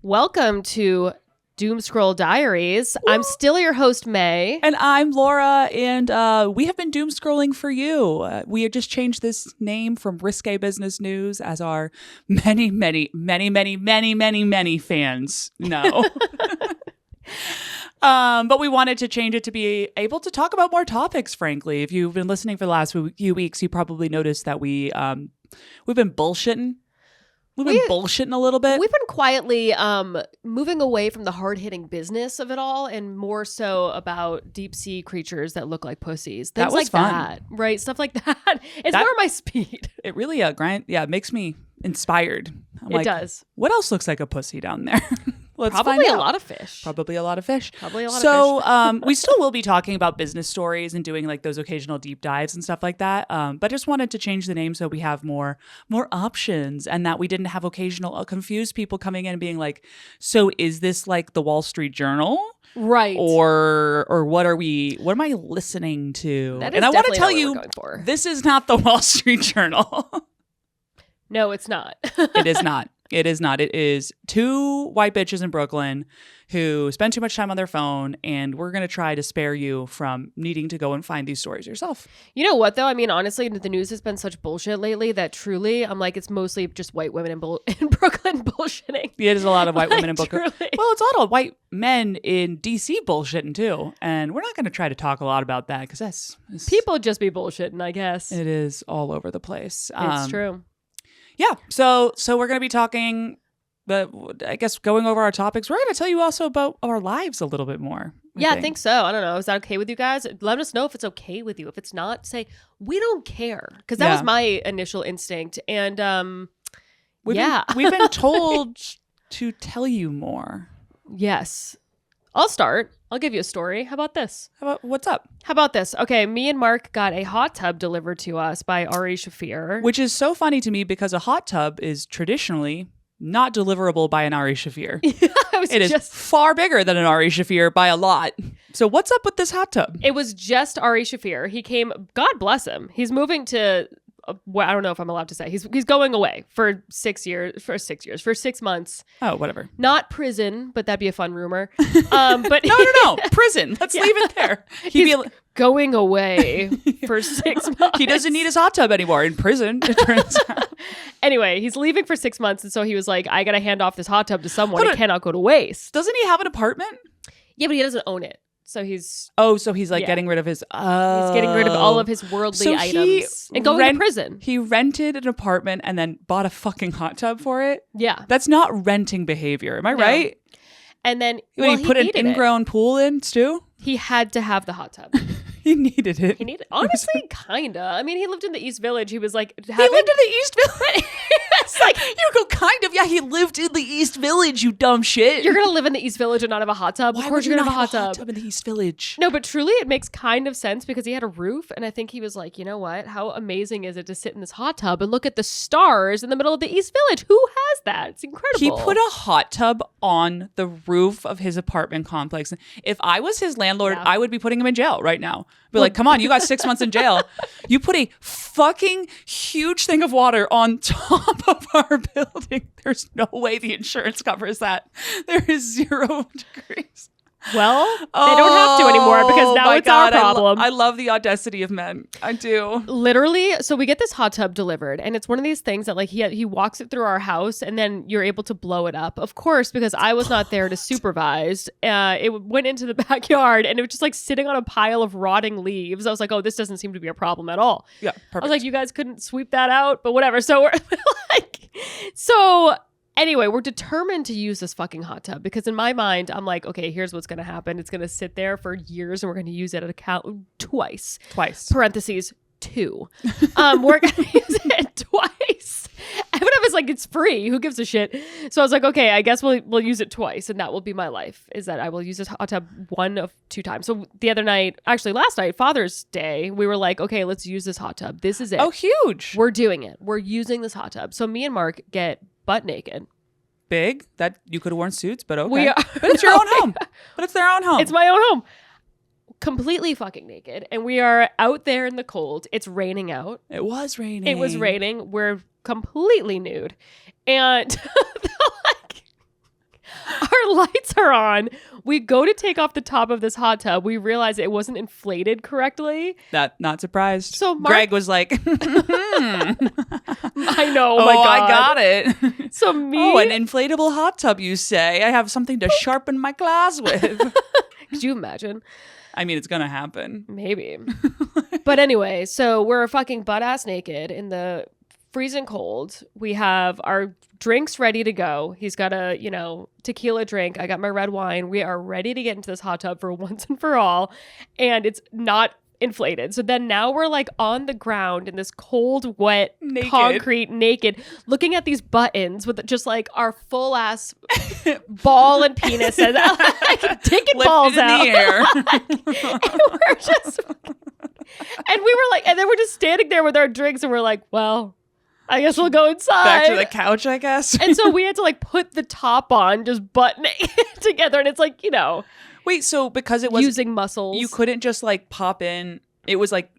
Welcome to DOOMSCROLL Diaries. Woo! I'm still your host, May. And I'm Laura, and we have been doom scrolling for you. We have just changed this name from Risque Business News, as our many fans know. But we wanted to change it to be able to talk about more topics, frankly. If you've been listening for the last few weeks, you probably noticed that we've been bullshitting. We've been bullshitting a little bit. We've been quietly moving away from the hard-hitting business of it all and more so about deep-sea creatures that look like pussies. Things that was like fun. that, right? Stuff like that. It's more my speed. It really, it makes me inspired. It does. What else looks like a pussy down there? Probably a lot of fish. Probably a lot of fish. So we still will be talking about business stories and doing like those occasional deep dives and stuff like that. But just wanted to change the name so we have more options, and that we didn't have occasional confused people coming in and being like, so is this like the Wall Street Journal? Right. Or what am I listening to? That is and I want to tell you, this is not the Wall Street Journal. No, it's not. It is not. It is not. It is two white bitches in Brooklyn who spend too much time on their phone, and we're going to try to spare you from needing to go and find these stories yourself. You know what, though? I mean, honestly, the news has been such bullshit lately that truly, I'm like, it's mostly just white women in Brooklyn bullshitting. It is a lot of white women in Brooklyn. Truly. Well, it's a lot of white men in D.C. bullshitting, too. And we're not going to try to talk a lot about that because that's... People just be bullshitting, I guess. It is all over the place. It's true. Yeah, so we're going to be talking, I guess, going over our topics. We're going to tell you also about our lives a little bit more. I think so. I don't know. Is that okay with you guys? Let us know if it's okay with you. If it's not, say, we don't care. Because that was my initial instinct. And we've been told to tell you more. Yes. I'll start. I'll give you a story. How about this? What's up? How about this? Okay, me and Mark got a hot tub delivered to us by Ari Shafir. Which is so funny to me because a hot tub is traditionally not deliverable by an Ari Shafir. It is far bigger than an Ari Shafir by a lot. So what's up with this hot tub? It was just Ari Shafir. He came, God bless him. He's moving to... I don't know if I'm allowed to say. He's going away for 6 months. Oh, whatever. Not prison, but that'd be a fun rumor. But no, prison. Let's leave it there. He's going away for 6 months. He doesn't need his hot tub anymore in prison, it turns out. Anyway, he's leaving for 6 months, and so he was like, I gotta hand off this hot tub to someone. It cannot go to waste. Doesn't he have an apartment? Yeah, but he doesn't own it. So he's getting rid of his he's getting rid of all of his worldly items and going to prison. He rented an apartment and then bought a fucking hot tub for it. Yeah. That's not renting behavior. Am I right? And then he put an ingrown pool in too? He had to have the hot tub. He needed it. Honestly, kinda. I mean, he lived in the East Village. He was like, he lived in the East Village. It's like, you go kind of. Yeah, he lived in the East Village, you dumb shit. You're gonna live in the East Village and not have a hot tub? Why of course would you're you gonna not have a hot tub in the East Village? No, but truly, it makes kind of sense because he had a roof, and I think he was like, you know what? How amazing is it to sit in this hot tub and look at the stars in the middle of the East Village? Who has that? It's incredible. He put a hot tub on the roof of his apartment complex. If I was his landlord, I would be putting him in jail right now. Be like, come on, you got 6 months in jail. You put a fucking huge thing of water on top of our building. There's no way the insurance covers that. There is 0 degrees. Well, they don't have to anymore because now it's our problem. I love the audacity of men. I do. Literally. So we get this hot tub delivered, and it's one of these things that like he walks it through our house, and then you're able to blow it up. Of course, because I was not there to supervise. It went into the backyard, and it was just like sitting on a pile of rotting leaves. I was like, oh, this doesn't seem to be a problem at all. Yeah, perfect. I was like, you guys couldn't sweep that out, but whatever. So we're like, anyway, we're determined to use this fucking hot tub because in my mind, I'm like, okay, here's what's going to happen. It's going to sit there for years and we're going to use it at a count twice. Parentheses, 2. We're going to use it twice. But I was like, it's free. Who gives a shit? So I was like, okay, I guess we'll use it twice. And that will be my life, is that I will use this hot tub 1 of 2 times. So the other night, actually last night, Father's Day, we were like, okay, let's use this hot tub. This is it. Oh, huge. We're doing it. We're using this hot tub. So me and Mark get butt naked. Big that you could have worn suits, but okay. But it's your own home. But it's their own home. It's my own home. Completely fucking naked. And we are out there in the cold. It's raining out. It was raining. We're completely nude. And our lights are on. We go to take off the top of this hot tub. We realize it wasn't inflated correctly. Not surprised. So Greg was like, I know. Oh my God. I got it. So me. Oh, an inflatable hot tub, you say? I have something to sharpen my glass with. Could you imagine? I mean, it's going to happen. Maybe. But anyway, so we're fucking butt ass naked in the freezing cold. We have our drinks ready to go. He's got a, tequila drink. I got my red wine. We are ready to get into this hot tub for once and for all. And it's not inflated. So then now we're like on the ground in this cold, wet, concrete, naked, looking at these buttons with just like our full ass ball and penis and like dick and balls out. In the air. And we're just, and we were like, and then we're just standing there with our drinks and we're like, well, I guess we'll go inside. Back to the couch, I guess. And so we had to like put the top on, just butt naked together. And it's like, Wait, so because it was using muscles, you couldn't just like pop in. It was like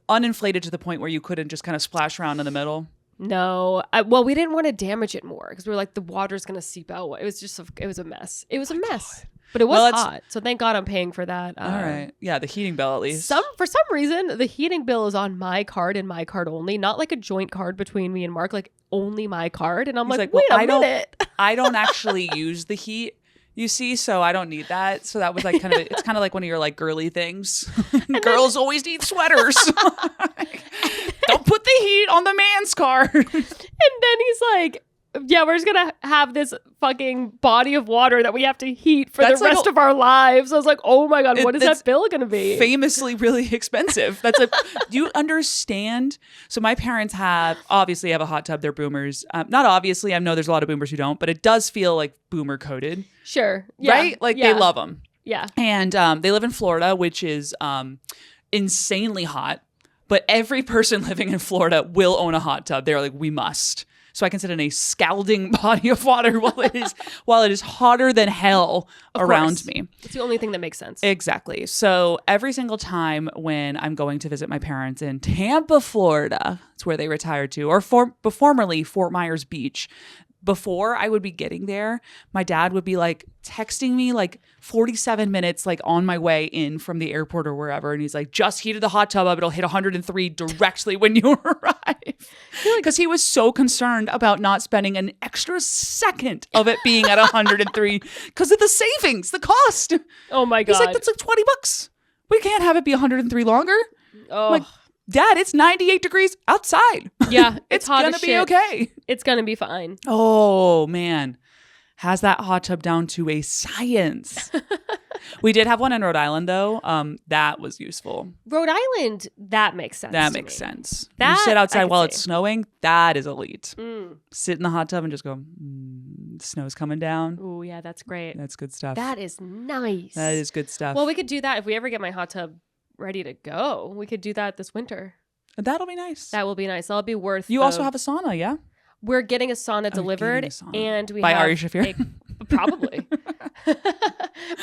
uninflated to the point where you couldn't just kind of splash around in the middle. No, well, we didn't want to damage it more because we were like, the water's gonna seep out. It was just, it was a mess. It was a mess, but it was hot. So thank God I'm paying for that. All right, yeah, the heating bill at least. For some reason, the heating bill is on my card and my card only, not like a joint card between me and Mark, like only my card. And I'm like, wait a minute. I don't actually use the heat. You see, so I don't need that. So that was like it's kind of like one of your like girly things. Girls always need sweaters. Don't put the heat on the man's card. And then he's like, yeah, we're just going to have this fucking body of water that we have to heat for the rest of our lives. I was like, oh my God, what is that bill going to be? Famously really expensive. That's like, do you understand? So my parents obviously have a hot tub. They're boomers. Not obviously. I know there's a lot of boomers who don't, but it does feel like boomer coded. Sure. Yeah. Right? Like they love them. Yeah. And they live in Florida, which is insanely hot. But every person living in Florida will own a hot tub. They're like, we must. So I can sit in a scalding body of water while it is hotter than hell around me. It's the only thing that makes sense. Exactly. So every single time when I'm going to visit my parents in Tampa, Florida, it's where they retired to, or formerly Fort Myers Beach. Before I would be getting there, my dad would be like texting me like 47 minutes like on my way in from the airport or wherever. And he's like, just heated the hot tub up. It'll hit 103 directly when you arrive. Because he was so concerned about not spending an extra second of it being at 103 because of the savings, the cost. Oh my God. He's like, that's like $20. We can't have it be 103 longer. Oh. I'm like, Dad, it's 98 degrees outside. Yeah, it's hot gonna as be shit. okay. It's gonna be fine. Oh man, has that hot tub down to a science. We did have one in Rhode Island though. That was useful. Rhode Island, that makes sense. That makes sense. That you sit outside while see. it's snowing. That is elite. Sit in the hot tub and just go. Snow's coming down. Oh yeah, that's great. That's good stuff. That is nice. That is good stuff. Well, we could do that if we ever get my hot tub ready to go. We could do that this winter. That'll be nice. That will be nice. That'll be worth. You also have a sauna, yeah? We're getting a sauna delivered, and we by have Ari Shafir. Probably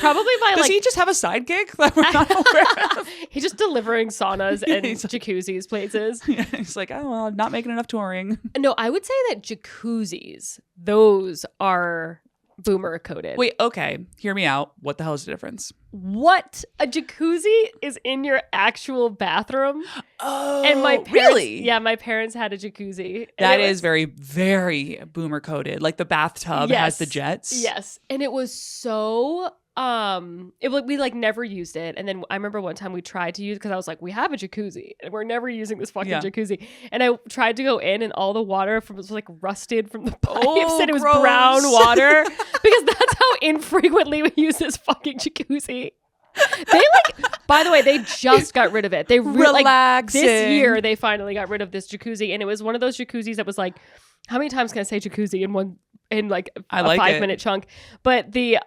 by. Does he just have a side gig that we're not aware of? He's just delivering saunas and jacuzzis places. Yeah, he's like, oh well, I'm not making enough touring. No, I would say that jacuzzis, those are boomer coded. Wait, okay. Hear me out. What the hell is the difference? What? A jacuzzi is in your actual bathroom? Oh, and my parents, really? Yeah, my parents had a jacuzzi. That is very, very boomer coded. Like the bathtub has the jets. Yes. And it was so we like never used it. And then I remember one time we tried to use, because I was like, we have a jacuzzi and we're never using this fucking jacuzzi. And I tried to go in and all the water was like rusted from the pipes and it was brown water because that's how infrequently we use this fucking jacuzzi. They by the way, they just got rid of it. They relaxing. This year they finally got rid of this jacuzzi, and it was one of those jacuzzis that was like, how many times can I say jacuzzi in like a 5-minute chunk? But the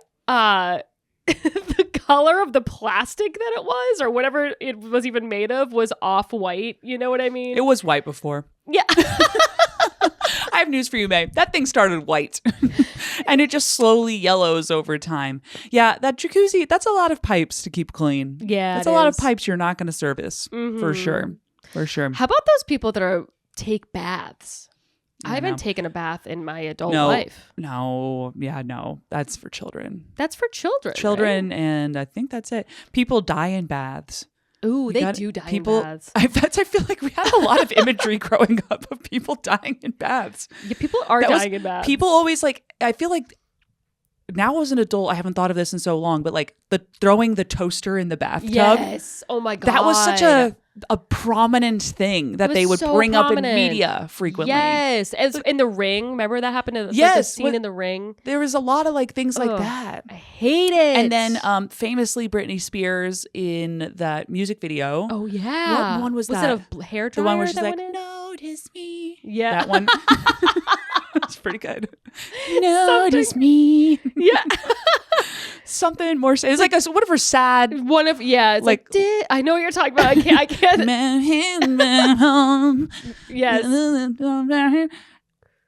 the color of the plastic that it was, or whatever it was even made of, was off-white. You know what I mean? It was white before. Yeah. I have news for you, May. That thing started white and it just slowly yellows over time. Yeah, that jacuzzi, that's a lot of pipes to keep clean. Yeah, that's a lot of pipes you're not going to service for sure. For sure. How about those people that take baths? I haven't taken a bath in my adult no, life. No. Yeah, no. That's for children. That's for children. Children, right? and I think that's it. People die in baths. Ooh, they do die in baths. I feel like we had a lot of imagery growing up of people dying in baths. Yeah, people are dying in baths. People always like, I feel like now as an adult, I haven't thought of this in so long, but like throwing the toaster in the bathtub. Yes. Oh my God. That was such a prominent thing that they would bring up in media frequently. Yes. As in The Ring. Remember that happened? Like the scene in The Ring. There was a lot of like things like that. I hate it. And then famously Britney Spears in that music video. Oh yeah. What one was that? Was it a hair dryer? The one where she's like, notice me. Yeah. That one. It's pretty good. Notice me. Yeah. Something more. It's like one of her sad. It's like I know what you're talking about. I can't. Yes.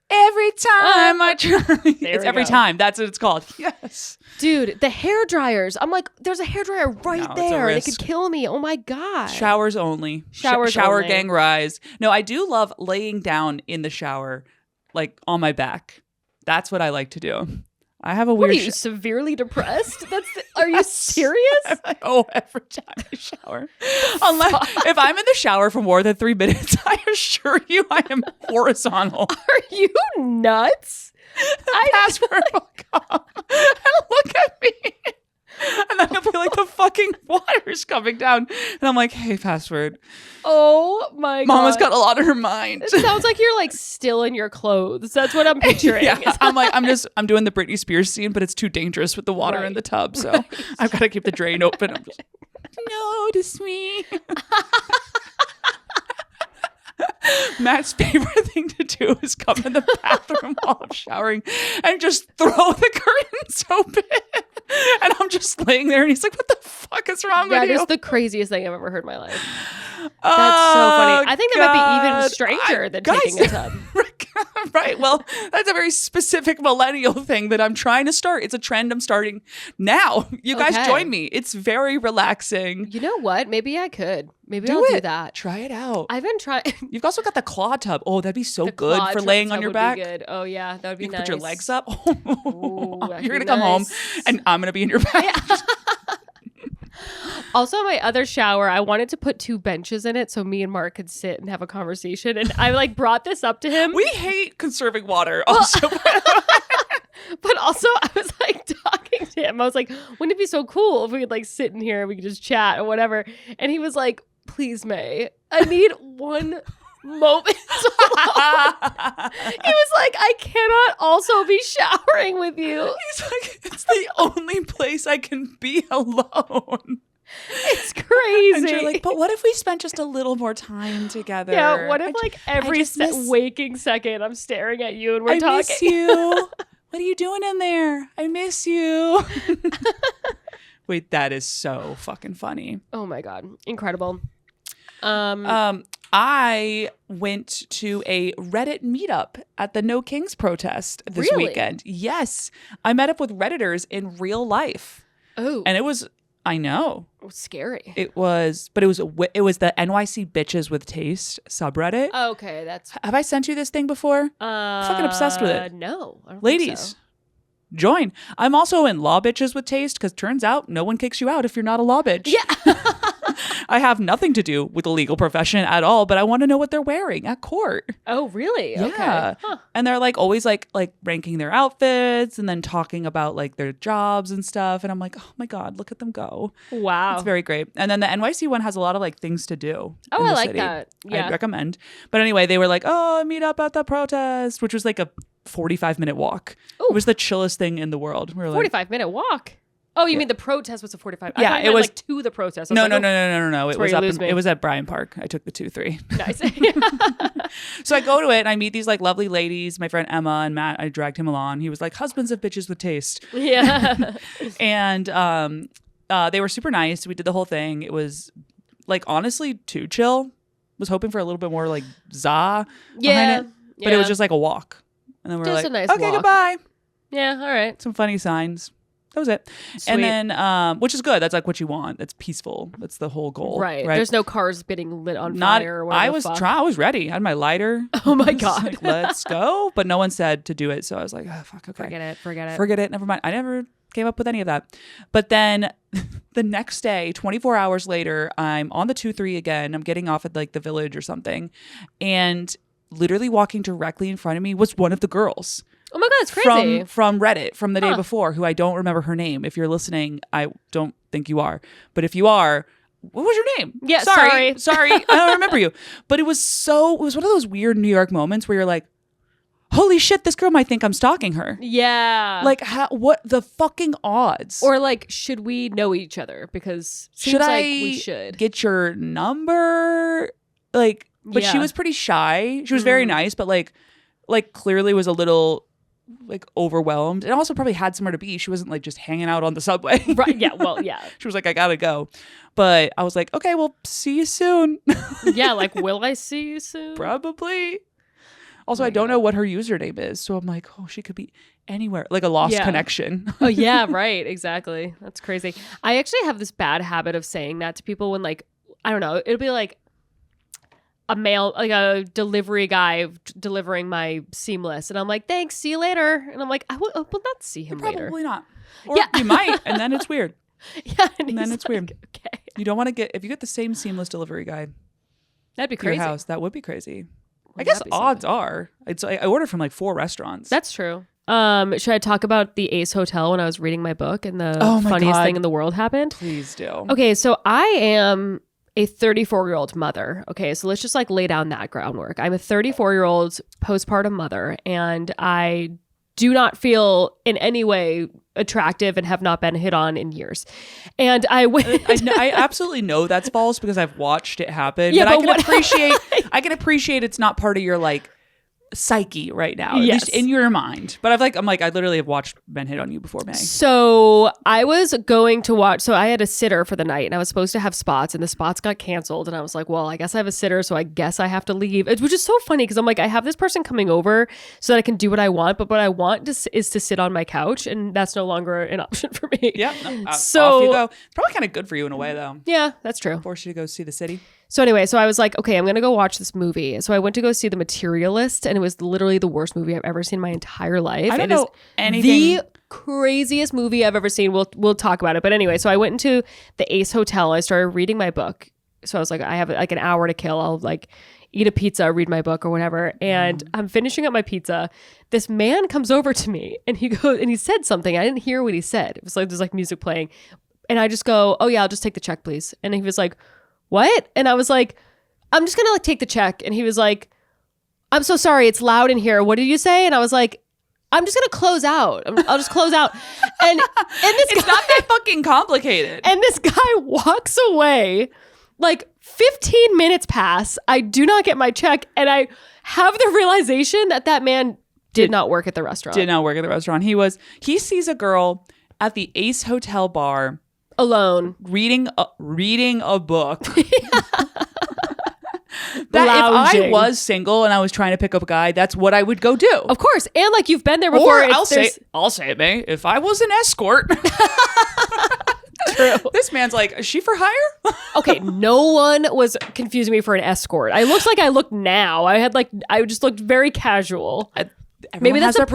Every time I try. It's every time. That's what it's called. Yes. Dude, the hair dryers. I'm like, there's a hair dryer right there. They could kill me. Oh my God. Showers only. Shower gang rise. No, I do love laying down in the shower, like on my back. That's what I like to do. I have a weird. What are you, severely depressed? Are you serious? Every time I shower. Unless if I'm in the shower for more than 3 minutes, I assure you I am horizontal. Are you nuts? Password will come and look at me. And then I'll be like, the fucking water's coming down. And I'm like, hey, password. Oh my God. Mama's got a lot on her mind. It sounds like you're like still in your clothes. That's what I'm picturing. Yeah. I'm doing the Britney Spears scene, but it's too dangerous with the water in the tub. So I've got to keep the drain open. I'm just notice me. Matt's favorite thing to do is come in the bathroom while I'm showering and just throw the curtains open. And I'm just laying there and he's like, what the fuck is wrong with you? That is the craziest thing I've ever heard in my life. That's so funny. I think that might be even stranger than taking a tub. Right. Well, that's a very specific millennial thing that I'm trying to start. It's a trend I'm starting now. You guys join me. It's very relaxing. You know what? Maybe I could. Maybe I'll do that. Try it out. I've been trying. You've also got the claw tub. Oh, that'd be so good for laying on your back. Be good. Oh yeah, that would be you nice. Put your legs up. Ooh, you're gonna come home and I'm gonna be in your back. Yeah. Also, my other shower, I wanted to put 2 benches in it so me and Mark could sit and have a conversation. And I like brought this up to him. We hate conserving water. Also. But also, I was like talking to him. I was like, wouldn't it be so cool if we could like sit in here and we could just chat or whatever? And he was like, please, May, I need one moment alone. He was like, I cannot also be showering with you. He's like, it's the only place I can be alone. It's crazy. And you're like, but what if we spent just a little more time together? Yeah, what if like every waking second I'm staring at you and we're talking? I miss you. What are you doing in there? I miss you. Wait, that is so fucking funny. Oh my God. Incredible. I went to a Reddit meetup at the No Kings protest this weekend. Yes. I met up with Redditors in real life. Oh. And it was, I know. It was scary. It was the NYC Bitches with Taste subreddit. Oh, okay. Have I sent you this thing before? I'm fucking obsessed with it. No. I don't Ladies. think so. Join. I'm also in Law Bitches with Taste because turns out no one kicks you out if you're not a law bitch. Yeah. I have nothing to do with the legal profession at all, but I want to know what they're wearing at court. Oh, really? Yeah. Okay. Huh. And they're like always like ranking their outfits and then talking about like their jobs and stuff. And I'm like, oh my God, look at them go. Wow. It's very great. And then the NYC one has a lot of like things to do. Oh, I like city. that. Yeah. I recommend. But anyway, they were like, oh, meet up at the protest, which was like a 45-minute walk. Ooh. It was the chillest thing in the world. We were 45-minute walk. Oh, you mean the protest was a 45? Yeah, it was like to the protest. No. It was at Bryant Park. I took the 2-3. Nice. So I go to it and I meet these like lovely ladies. My friend Emma and Matt. I dragged him along. He was like, husbands of bitches with taste. Yeah. And they were super nice. We did the whole thing. It was like honestly too chill. Was hoping for a little bit more like behind it, but it was just like a walk. And then we're like, a nice okay, walk. goodbye. Yeah, all right. Some funny signs. That was it. Sweet. And then, which is good. That's like what you want. That's peaceful. That's the whole goal. Right. There's no cars getting lit on fire or whatever. I was ready. I had my lighter. Oh my God. Like, let's go. But no one said to do it. So I was like, oh, fuck, okay. Forget it. Never mind. I never came up with any of that. But then the next day, 24 hours later, I'm on the 2-3 again. I'm getting off at like the Village or something. And literally walking directly in front of me was one of the girls. Oh my God, it's crazy. From Reddit from the day before, who I don't remember her name. If you're listening, I don't think you are. But if you are, what was your name? Yeah, sorry. I don't remember you. But it was one of those weird New York moments where you're like, holy shit, this girl might think I'm stalking her. Yeah. Like, what the fucking odds? Or like, should we know each other? Because seems like we should. Get your number? Like, but she was pretty shy. She was very nice, but like clearly was a little like overwhelmed, and also probably had somewhere to be. She wasn't like just hanging out on the subway. Right. Yeah. Well, yeah. She was like, I gotta go. But I was like, okay, well, see you soon. Yeah. Like, will I see you soon? Probably. Also, I don't know what her username is. So I'm like, oh, she could be anywhere. Like a lost connection. Oh, yeah. Right. Exactly. That's crazy. I actually have this bad habit of saying that to people when, like, I don't know, it'll be like a mail, like a delivery guy delivering my Seamless. And I'm like, thanks, see you later. And I'm like, I will not see him later. Probably not. Or you might, and then it's weird. Yeah. And then it's like, weird. Okay. You don't want to if you get the same Seamless delivery guy That'd be to your crazy. house, that would be crazy. I guess odds are. I ordered from like 4 restaurants. That's true. Should I talk about the Ace Hotel when I was reading my book and the funniest thing in the world happened? Please do. Okay, so I am a 34-year-old mother. Okay, so let's just like lay down that groundwork. I'm a 34-year-old postpartum mother, and I do not feel in any way attractive and have not been hit on in years. And I went. I absolutely know that's false because I've watched it happen. Yeah, but I can appreciate it's not part of your like psyche right now, at least in your mind. But I'm like, I literally have watched men hit on you before, May. So I was going to watch, so I had a sitter for the night and I was supposed to have spots, and the spots got canceled. And I was like, well, I guess I have a sitter, so I guess I have to leave. Which is so funny because I'm like, I have this person coming over so that I can do what I want, but what I want is to sit on my couch, and that's no longer an option for me. Yeah. So off you go. It's probably kind of good for you in a way, though. Yeah, that's true. Force you to go see the city. So anyway, so I was like, okay, I'm going to go watch this movie. So I went to go see The Materialist, and it was literally the worst movie I've ever seen in my entire life. I don't know anything. The craziest movie I've ever seen. We'll talk about it. But anyway, so I went into the Ace Hotel. I started reading my book. So I was like, I have like an hour to kill. I'll like eat a pizza, read my book or whatever. And I'm finishing up my pizza. This man comes over to me and he said something. I didn't hear what he said. It was like, there's like music playing. And I just go, oh yeah, I'll just take the check, please. And he was like, what? And I was like, I'm just gonna like take the check. And he was like, I'm so sorry, it's loud in here. What did you say? And I was like, I'm just gonna close out. I'll just close out. And it's not that fucking complicated. And this guy walks away. Like 15 minutes pass. I do not get my check, and I have the realization that man did not work at the restaurant. Did not work at the restaurant. He sees a girl at the Ace Hotel bar. Alone, reading a book. That if I was single and I was trying to pick up a guy, that's what I would go do. Of course, and like you've been there before. Or I'll say it, May. If I was an escort. True. This man's like, is she for hire? Okay, no one was confusing me for an escort. I looked like I look now. I just looked very casual. Maybe that's a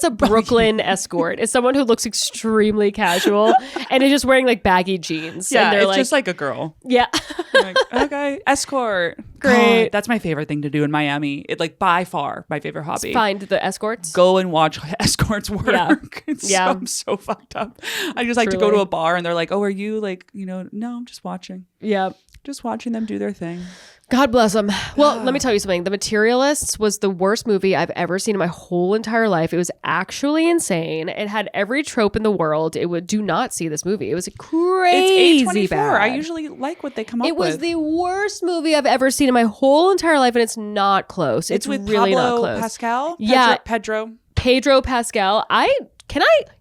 Brooklyn escort. It's someone who looks extremely casual and is just wearing like baggy jeans. Yeah, and they're it's like, just like a girl. Yeah. Like, okay, escort. Great. God, that's my favorite thing to do in Miami. It like by far my favorite hobby. Find the escorts. Go and watch escorts work. Yeah. I'm so fucked up. I just like to go to a bar and they're like, oh, are you like, no, I'm just watching. Yeah. Just watching them do their thing. God bless them. Well, let me tell you something. The Materialists was the worst movie I've ever seen in my whole entire life. It was actually insane. It had every trope in the world. Do not see this movie. It was crazy It's A24. bad. I usually like what they come up with. It was the worst movie I've ever seen in my whole entire life, and it's not close. It's with really Pablo not close. Pascal? Yeah. Pedro Pascal.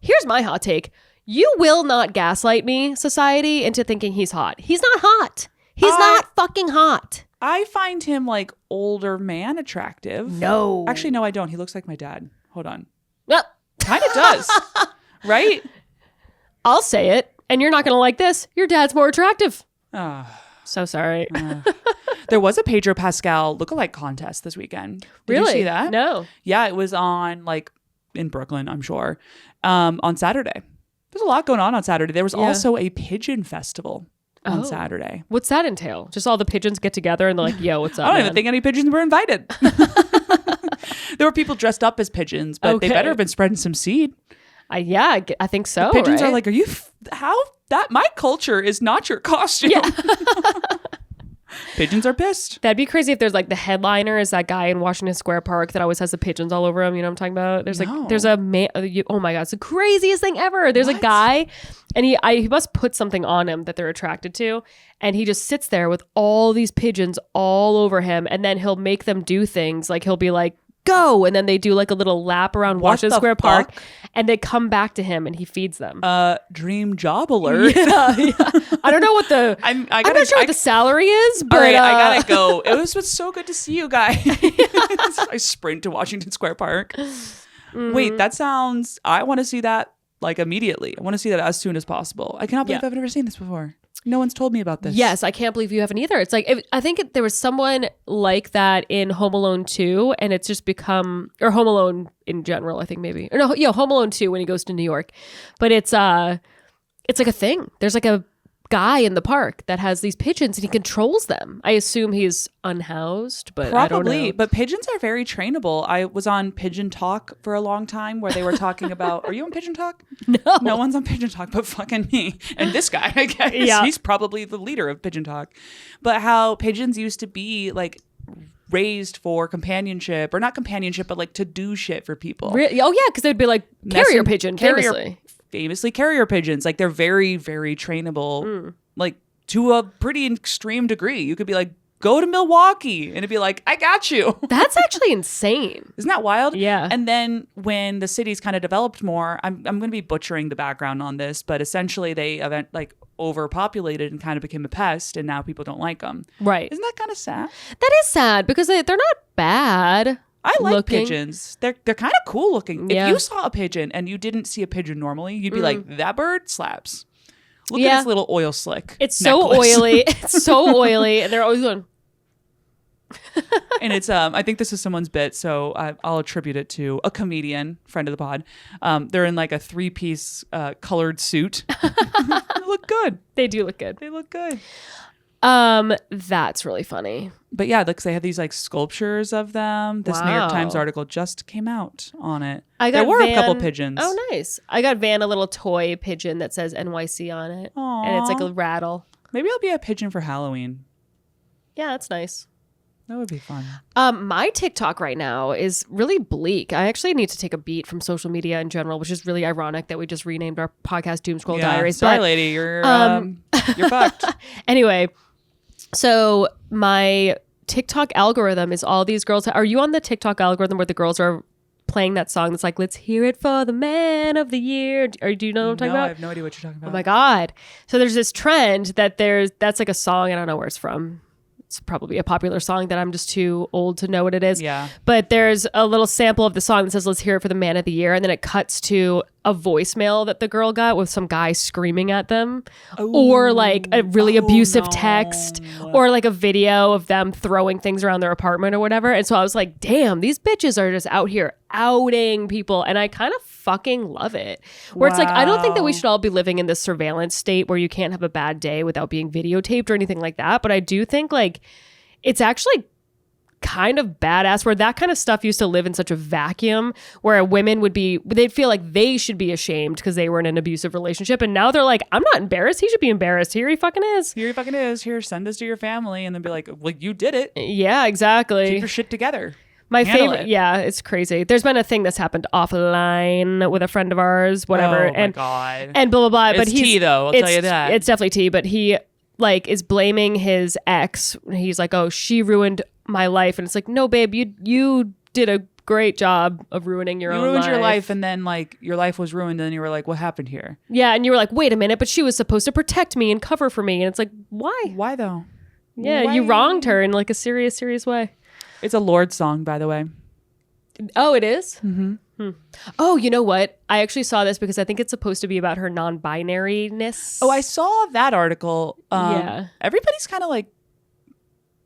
Here's my hot take. You will not gaslight me, society, into thinking he's hot. He's not hot. He's not fucking hot. I find him like older man attractive. No. Actually, no, I don't. He looks like my dad. Hold on. Yep. Kind of does. Right? I'll say it, and you're not going to like this. Your dad's more attractive. So sorry. There was a Pedro Pascal lookalike contest this weekend. Did you see that? No. Yeah, it was on like in Brooklyn, I'm sure, on Saturday. There's a lot going on Saturday. There was also a pigeon festival on Saturday. What's that entail? Just all the pigeons get together and they're like, yo, what's up? I don't even think any pigeons were invited. There were people dressed up as pigeons, but they better have been spreading some seed. I think so. The pigeons are like, are you, my culture is not your costume. Yeah. Pigeons are pissed. That'd be crazy if there's like the headliner is that guy in Washington Square Park that always has the pigeons all over him. You know what I'm talking about? There's there's a man. Oh my God. It's the craziest thing ever. There's a guy and he must put something on him that they're attracted to. And he just sits there with all these pigeons all over him. And then he'll make them do things. Like he'll be like, go. And then they do like a little lap around Washington Square Park and they come back to him and he feeds them. Dream job alert. Yeah. I don't know what the, I'm not sure what the salary is, but. All right, I gotta go. It was so good to see you guys. I sprint to Washington Square Park. Mm-hmm. Wait, I want to see that like immediately. I want to see that as soon as possible. I cannot believe I've never seen this before. No one's told me about this. Yes, I can't believe you haven't either. It's like, I think there was someone like that in Home Alone 2, and it's just become, or Home Alone in general, I think maybe. Or no, Home Alone 2 when he goes to New York. But it's like a thing. There's like a guy in the park that has these pigeons and he controls them. I assume he's unhoused, but I don't know. But pigeons are very trainable. I was on Pigeon Talk for a long time where they were talking about, are you on Pigeon Talk? No one's on Pigeon Talk but fucking me. And this guy, I guess. Yeah. He's probably the leader of Pigeon Talk. But how pigeons used to be like raised for companionship, or not companionship, but like to do shit for people. Really? Oh yeah, because they'd be like carrier pigeon, famously carrier pigeons. Like they're very, very trainable, like to a pretty extreme degree. You could be like, go to Milwaukee, and it'd be like, I got you. That's actually insane. Isn't that wild? Yeah. And then when the cities kind of developed more, I'm going to be butchering the background on this, but essentially they overpopulated and kind of became a pest, and now people don't like them. Right. Isn't that kind of sad? That is sad because they're not bad. I like pigeons. They're kind of cool looking. Yeah. If you saw a pigeon and you didn't see a pigeon normally, you'd be like, that bird slaps. Look at this little oil slick. It's necklace. So oily. It's so oily. And they're always going. And it's, I think this is someone's bit, so I'll attribute it to a comedian, friend of the pod. They're in like a 3-piece colored suit. They look good. They do look good. They look good. That's really funny. But yeah, they have these like sculptures of them. This New York Times article just came out on it. There were a couple pigeons. Oh, nice. I got Van a little toy pigeon that says NYC on it. Aww. And it's like a rattle. Maybe I'll be a pigeon for Halloween. Yeah, that's nice. That would be fun. My TikTok right now is really bleak. I actually need to take a beat from social media in general, which is really ironic that we just renamed our podcast DOOMSCROLL Diaries. Sorry, lady, you're fucked. Anyway, so my TikTok algorithm is all these girls. Are you on the TikTok algorithm where the girls are playing that song that's like, let's hear it for the man of the year? Or do you know what I'm talking about? I have no idea what you're talking about. Oh my God. So there's this trend that's like a song. I don't know where it's from. It's probably a popular song that I'm just too old to know what it is. Yeah. But there's a little sample of the song that says, let's hear it for the man of the year. And then it cuts to a voicemail that the girl got with some guy screaming at them. Ooh. Or like a really abusive text, or like a video of them throwing things around their apartment or whatever. And so I was like, damn, these bitches are just out here outing people. And I kind of fucking love it. Where it's like, I don't think that we should all be living in this surveillance state where you can't have a bad day without being videotaped or anything like that. But I do think like it's actually kind of badass where that kind of stuff used to live in such a vacuum where women they'd feel like they should be ashamed because they were in an abusive relationship. And now they're like, I'm not embarrassed. He should be embarrassed. Here he fucking is. Here, send this to your family. And then be like, well, you did it. Yeah, exactly. Keep your shit together. My favorite, yeah, it's crazy. There's been a thing that's happened offline with a friend of ours, whatever. Oh my God. And blah, blah, blah. It's but he's tea though, I'll tell you that. It's definitely tea, but he like is blaming his ex. He's like, oh, she ruined my life. And it's like, no, babe, you did a great job of ruining your own life. You ruined your life, and then like your life was ruined, and then you were like, what happened here? Yeah, and you were like, wait a minute, but she was supposed to protect me and cover for me. And it's like, why? Why though? Yeah, you wronged her in like a serious way. It's a Lorde song, by the way. Oh, it is? Oh, you know what? I actually saw this because I think it's supposed to be about her non-binariness. Oh, I saw that article. Yeah. Everybody's kind of like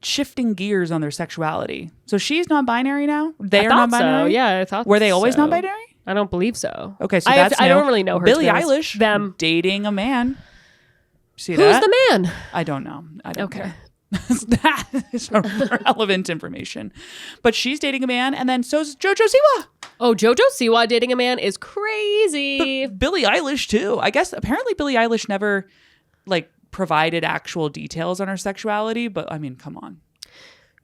shifting gears on their sexuality. So she's non-binary now? They are non-binary? So. Yeah, I thought Were they always so. non-binary? I don't believe so. Okay, so that's I don't really know her. Billie Eilish them dating a man. See Who's that? the man? I don't know. I don't Okay. care. That is irrelevant information. But she's dating a man, and then so's JoJo Siwa. Oh, JoJo Siwa dating a man is crazy. But Billie Eilish too. I guess apparently Billie Eilish never like provided actual details on her sexuality, but I mean, come on.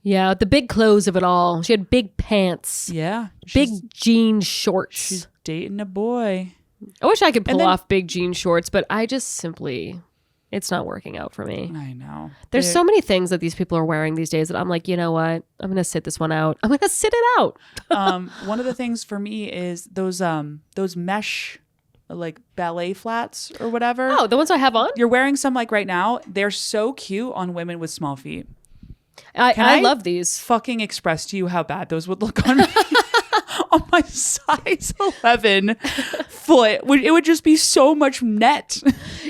Yeah, the big clothes of it all. She had big pants. Yeah. Big jean shorts. She's dating a boy. I wish I could pull then- off big jean shorts, but I just simply, it's not working out for me. I know. There's so many things that these people are wearing these days that I'm like, you know what? I'm going to sit this one out. I'm going to sit it out. One of the things for me is those mesh like ballet flats or whatever. Oh, the ones I have on? You're wearing some like right now. They're so cute on women with small feet. I love these. Fucking express to you how bad those would look on me. On my size 11 foot. It would just be so much net.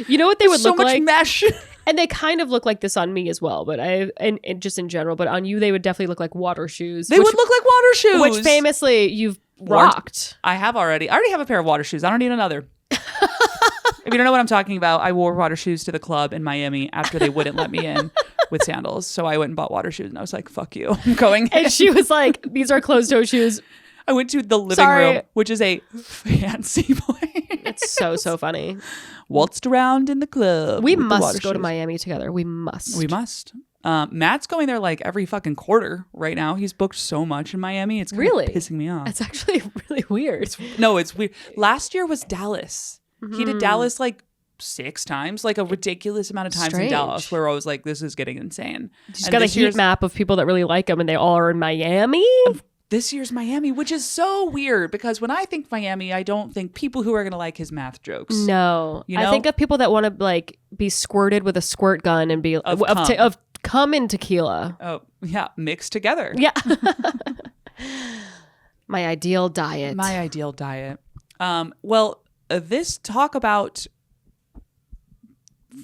You know what they would so look much like? mesh. And they kind of look like this on me as well, but and just in general. But on you, they would definitely look like water shoes. They would look like water shoes. Which famously you've rocked. I already have a pair of water shoes. I don't need another. If you don't know what I'm talking about, I wore water shoes to the club in Miami after they wouldn't let me in with sandals. So I went and bought water shoes and I was like, fuck you. I'm going in. And she was like, these are closed-toe shoes. I went to the living room, which is a fancy place. It's so funny. Waltzed around in the club. We must go to Miami together. We must. We must. Matt's going there like every fucking quarter right now. He's booked so much in Miami. It's kind of pissing me off. It's actually really weird. It's weird. Last year was Dallas. He did Dallas like 6 times, like a ridiculous amount of times in Dallas, where I was like, this is getting insane. She's got a heat map of people that really like him, and they all are in Miami. This year's Miami, which is so weird because when I think Miami, I don't think people who are going to like his math jokes. No. You know? I think of people that want to like be squirted with a squirt gun and be of cum and tequila. Oh, yeah. Mixed together. Yeah. My ideal diet. Well, this talk about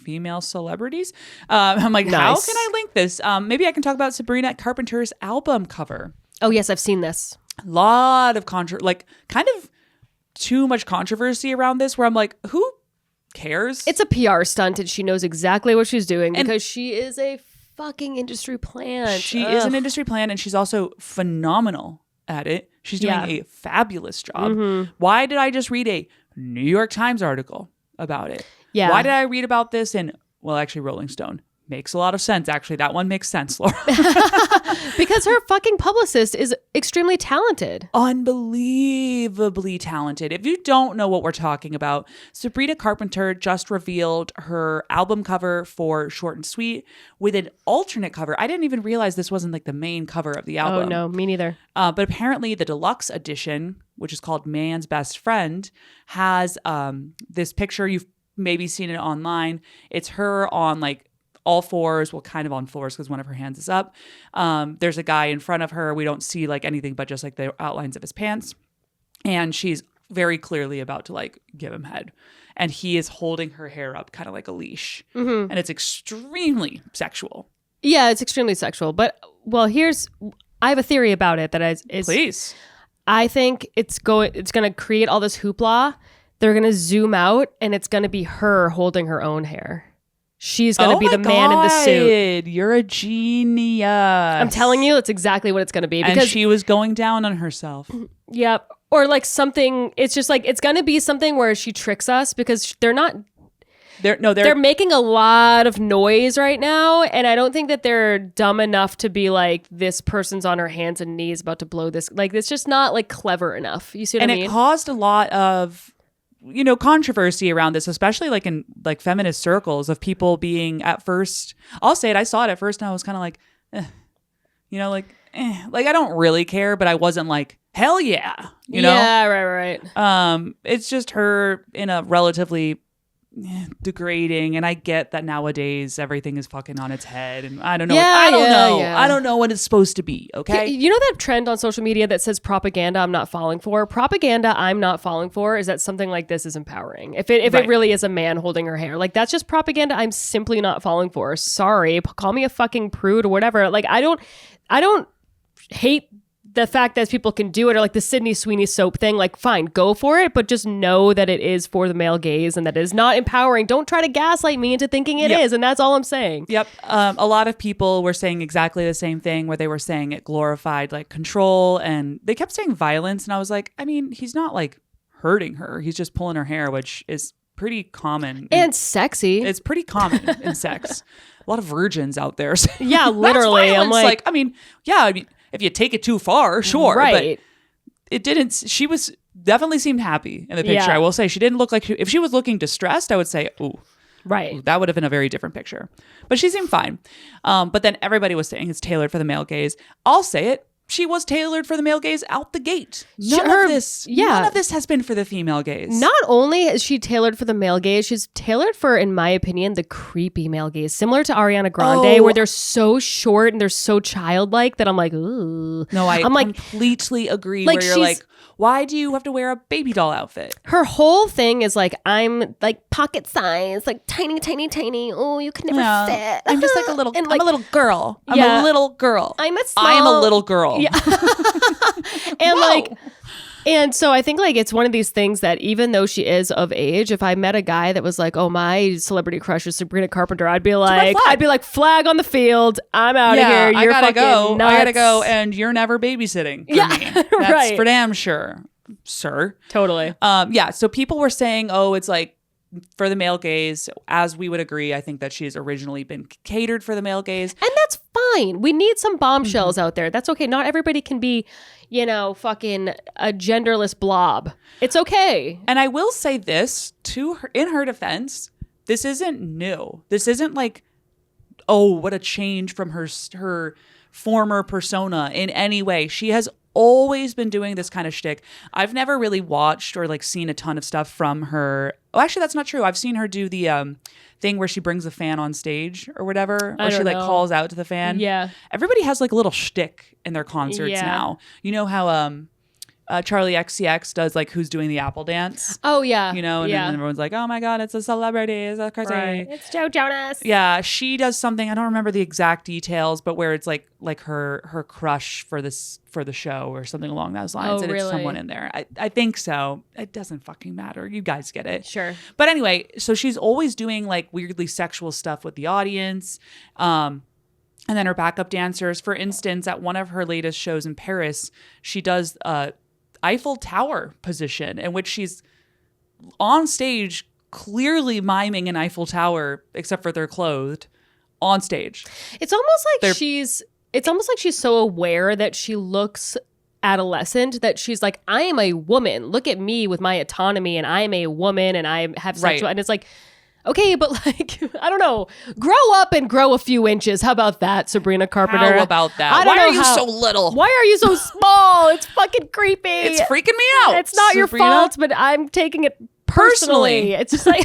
female celebrities. I'm like, how can I link this? Maybe I can talk about Sabrina Carpenter's album cover. Oh, yes, I've seen this. A lot of kind of too much controversy around this where I'm like, who cares? It's a PR stunt and she knows exactly what she's doing because she is a fucking industry plant. She is an industry plant and she's also phenomenal at it. She's doing a fabulous job. Mm-hmm. Why did I just read a New York Times article about it? Yeah. Why did I read about this in, actually Rolling Stone? Makes a lot of sense. Actually, that one makes sense, Laura. Because her fucking publicist is extremely talented. Unbelievably talented. If you don't know what we're talking about, Sabrina Carpenter just revealed her album cover for Short and Sweet with an alternate cover. I didn't even realize this wasn't like the main cover of the album. Oh, no, me neither. But apparently the deluxe edition, which is called Man's Best Friend, has this picture. You've maybe seen it online. It's her on like all fours, kind of on fours because one of her hands is up. There's a guy in front of her. We don't see like anything but just like the outlines of his pants. And she's very clearly about to like give him head. And he is holding her hair up kind of like a leash. Mm-hmm. And it's extremely sexual. Yeah, it's extremely sexual. But I have a theory about it that is Please. I think it's going to create all this hoopla. They're going to zoom out and it's going to be her holding her own hair. She's going to be the man in the suit. You're a genius. I'm telling you, it's exactly what it's going to be. Because she was going down on herself. Yep. Or like something, it's just like, it's going to be something where she tricks us because they're making a lot of noise right now. And I don't think that they're dumb enough to be like, this person's on her hands and knees about to blow this. Like, it's just not like clever enough. You see what I mean? And it caused a lot of controversy around this, especially like in like feminist circles of people being at first, I'll say it, I saw it at first and I was kind of like, like I don't really care, but I wasn't like, hell yeah, Yeah, right. It's just her in a relatively degrading, and I get that nowadays everything is fucking on its head, and I don't know. Yeah, I don't know what it's supposed to be. Okay, you know that trend on social media that says propaganda I'm not falling for? Propaganda I'm not falling for is that something like this is empowering. If it really is a man holding her hair, like that's just propaganda I'm simply not falling for. Sorry, call me a fucking prude or whatever. Like I don't hate the fact that people can do it, or like the Sydney Sweeney soap thing. Like fine, go for it, but just know that it is for the male gaze and that it is not empowering. Don't try to gaslight me into thinking it is, and that's all I'm saying. Yep. A lot of people were saying exactly the same thing, where they were saying it glorified like control, and they kept saying violence, and I was like, I mean, he's not like hurting her, he's just pulling her hair, which is pretty common and sexy. It's pretty common in sex. A lot of virgins out there. Yeah, literally. I'm like, I mean, if you take it too far, sure. Right. But it didn't. She was definitely seemed happy in the picture. Yeah. I will say she didn't look like, if she was looking distressed, I would say, ooh, right. that would have been a very different picture. But she seemed fine. But then everybody was saying it's tailored for the male gaze. I'll say it. She was tailored for the male gaze out the gate. None of this has been for the female gaze. Not only is she tailored for the male gaze, she's tailored for, in my opinion, the creepy male gaze. Similar to Ariana Grande, where they're so short and they're so childlike that I'm like, ooh. No, I'm completely agree. Like, where you're like, why do you have to wear a baby doll outfit? Her whole thing is like, I'm like pocket size, like tiny, tiny, tiny. Oh, you can never fit. I'm just like a little, and I'm a little girl. I'm a little girl. I'm a small. I am a little girl. Yeah. And and so I think like it's one of these things that even though she is of age, if I met a guy that was like, oh, my celebrity crush is Sabrina Carpenter, I'd be like, flag on the field. I'm out of here. You're I gotta go, nuts. and you're never babysitting for me. That's for damn sure, sir. Totally. So people were saying, oh, it's like for the male gaze, as we would agree. I think that she's originally been catered for the male gaze. And that's fine. We need some bombshells out there. That's okay. Not everybody can be, fucking a genderless blob. It's okay. And I will say this to her, in her defense, this isn't new. This isn't like, oh, what a change from her former persona in any way. She has always been doing this kind of shtick. I've never really watched or like seen a ton of stuff from her. Oh, actually, that's not true. I've seen her do the thing where she brings the fan on stage or whatever, or she like calls out to the fan. Yeah. Everybody has like a little shtick in their concerts now. You know how Charlie XCX does like Who's Doing the Apple Dance? Oh, yeah. And then everyone's like, oh my God, it's a celebrity. It's a crazy. Right. It's Joe Jonas. Yeah, she does something. I don't remember the exact details, but where it's like her crush for the show or something along those lines. Oh, and really? It's someone in there. I think so. It doesn't fucking matter. You guys get it. Sure. But anyway, so she's always doing like weirdly sexual stuff with the audience. And then her backup dancers, for instance, at one of her latest shows in Paris, she does Eiffel Tower position in which she's on stage clearly miming an Eiffel Tower, except for they're clothed on stage. It's almost like she's so aware that she looks adolescent that she's like, I am a woman. Look at me with my autonomy, and I am a woman, and I have sexual. And it's like, okay, but like, I don't know. Grow up and grow a few inches. How about that, Sabrina Carpenter? How about that? Why are you so little? Why are you so small? It's fucking creepy. It's freaking me out. It's not your fault, but I'm taking it personally. It's just like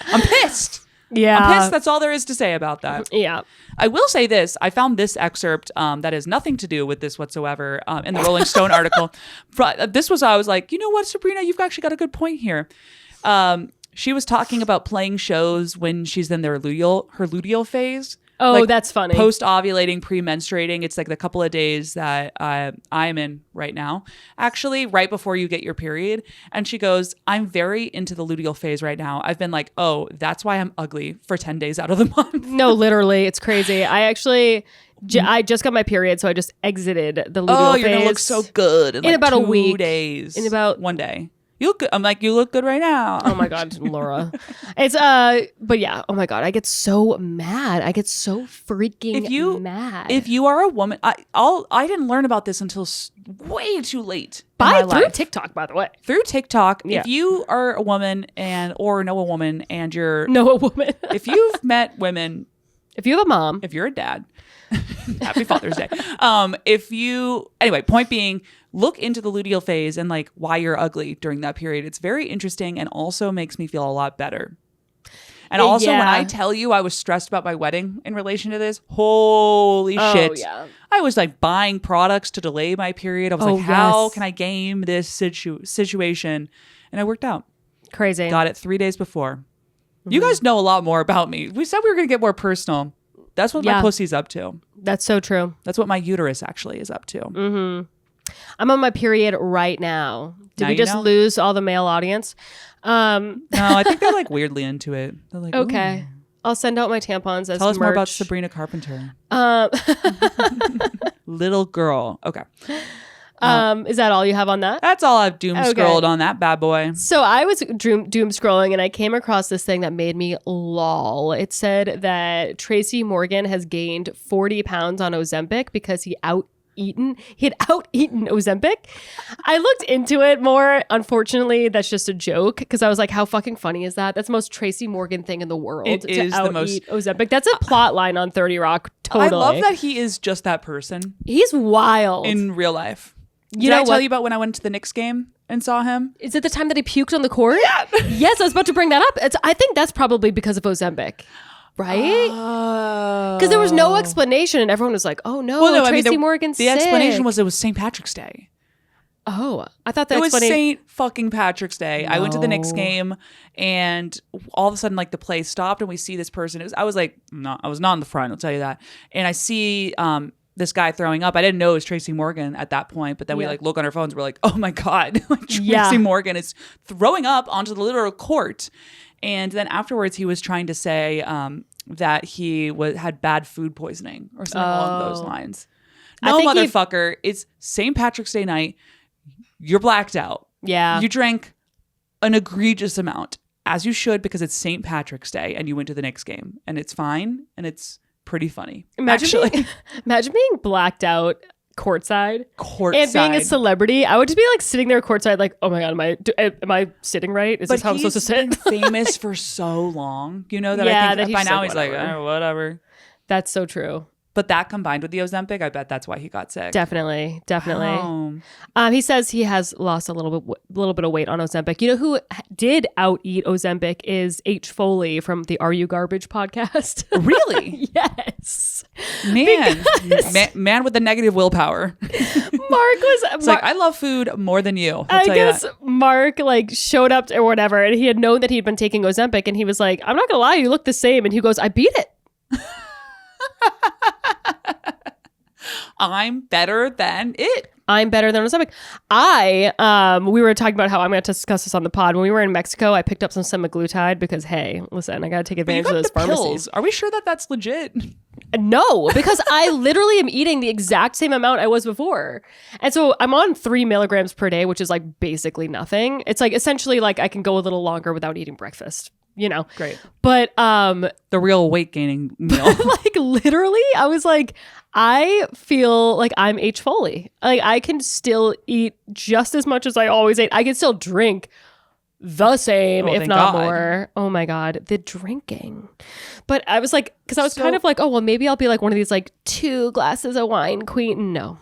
I'm pissed. Yeah. I'm pissed. That's all there is to say about that. Yeah. I will say this. I found this excerpt that has nothing to do with this whatsoever in the Rolling Stone article. This was, I was like, you know what, Sabrina, you've actually got a good point here. She was talking about playing shows when she's in her luteal phase. Oh, like that's funny. Post-ovulating, pre-menstruating. It's like the couple of days that I'm in right now. Actually, right before you get your period. And she goes, I'm very into the luteal phase right now. I've been like, oh, that's why I'm ugly for 10 days out of the month. No, literally. It's crazy. I just got my period, so I just exited the luteal phase. Oh, you're going to look so good in like about 2 a week. days. In about 1 day. You look good. I'm like, you look good right now. Oh my God, Laura. It's but yeah, oh my God, I get so mad. I get so freaking mad. If you are a woman, I didn't learn about this until way too late. Through TikTok, by the way. Through TikTok. Yeah. If you are a woman or know a woman and you're if you've met women, if you have a mom, if you're a dad, happy Father's Day. Anyway, point being, look into the luteal phase and like why you're ugly during that period. It's very interesting and also makes me feel a lot better. And also when I tell you I was stressed about my wedding in relation to this, holy shit. Yeah. I was like buying products to delay my period. I was like, how can I game this situation? And it worked out. Crazy. Got it 3 days before. You guys know a lot more about me. We said we were going to get more personal. That's what my pussy's up to. That's so true. That's what my uterus actually is up to. Mm-hmm. I'm on my period right now. Did now we just lose all the male audience? No, I think they're like weirdly into it. They're like, okay. Ooh. I'll send out my tampons as Tell us merch. more about Sabrina Carpenter. Little girl. Okay. Is that all you have on that? That's all I've doom scrolled on that bad boy. So I was doom scrolling and I came across this thing that made me lol. It said that Tracy Morgan has gained 40 pounds on Ozempic because he had out-eaten Ozempic. I looked into it more. Unfortunately, that's just a joke because I was like, how fucking funny is that? That's the most Tracy Morgan thing in the world. It is the most Ozempic. That's a plot line on 30 Rock. Totally. I love that he is just that person. He's wild. In real life. Did I tell you about when I went to the Knicks game and saw him? Is it the time that he puked on the court? Yeah. Yes, I was about to bring that up. I think that's probably because of Ozempic. Right? Because there was no explanation and everyone was like, oh no, Tracy Morgan's sick. The explanation was it was St. Patrick's Day. Oh, I thought that it was St. fucking Patrick's Day. No. I went to the Knicks game and all of a sudden like the play stopped and we see this person. I was like, no, I was not in the front, I'll tell you that. And I see this guy throwing up. I didn't know it was Tracy Morgan at that point, but then we like look on our phones. We're like, oh my God, like Tracy Morgan is throwing up onto the literal court. And then afterwards, he was trying to say that he had bad food poisoning or something along those lines. No, motherfucker. It's St. Patrick's Day night. You're blacked out. Yeah. You drank an egregious amount, as you should, because it's St. Patrick's Day and you went to the Knicks game. And it's fine. And it's pretty funny. Imagine being blacked out courtside and being a celebrity. I would just be like sitting there courtside like, oh my God, am I sitting right? Is this how I'm supposed to sit? He's been famous for so long, you know, that I think that by now he's like, oh, whatever. That's so true. But that combined with the Ozempic, I bet that's why he got sick. Definitely. He says he has lost a little bit of weight on Ozempic. You know who did out-eat Ozempic is H. Foley from the Are You Garbage podcast. Really? Yes. Man with the negative willpower. It's like, I love food more than you. I guess Mark like showed up or whatever, and he had known that he'd been taking Ozempic, and he was like, I'm not gonna lie, you look the same. And he goes, I beat it. I'm better than it. I'm better than Ozempic. We were talking about how I'm going to discuss this on the pod. When we were in Mexico, I picked up some semaglutide because, hey, listen, I got to take advantage of those pharmacies. Pills. Are we sure that that's legit? No, because I literally am eating the exact same amount I was before. And so I'm on 3 milligrams per day, which is like basically nothing. It's like essentially like I can go a little longer without eating breakfast. You know, great. But the real weight gaining meal. Like literally, I was like, I feel like I'm H. Foley. Like I can still eat just as much as I always ate. I can still drink the same, if not more. Oh my God, the drinking. But I was like, because I was kind of like, oh well, maybe I'll be like one of these like 2 glasses of wine queen. No.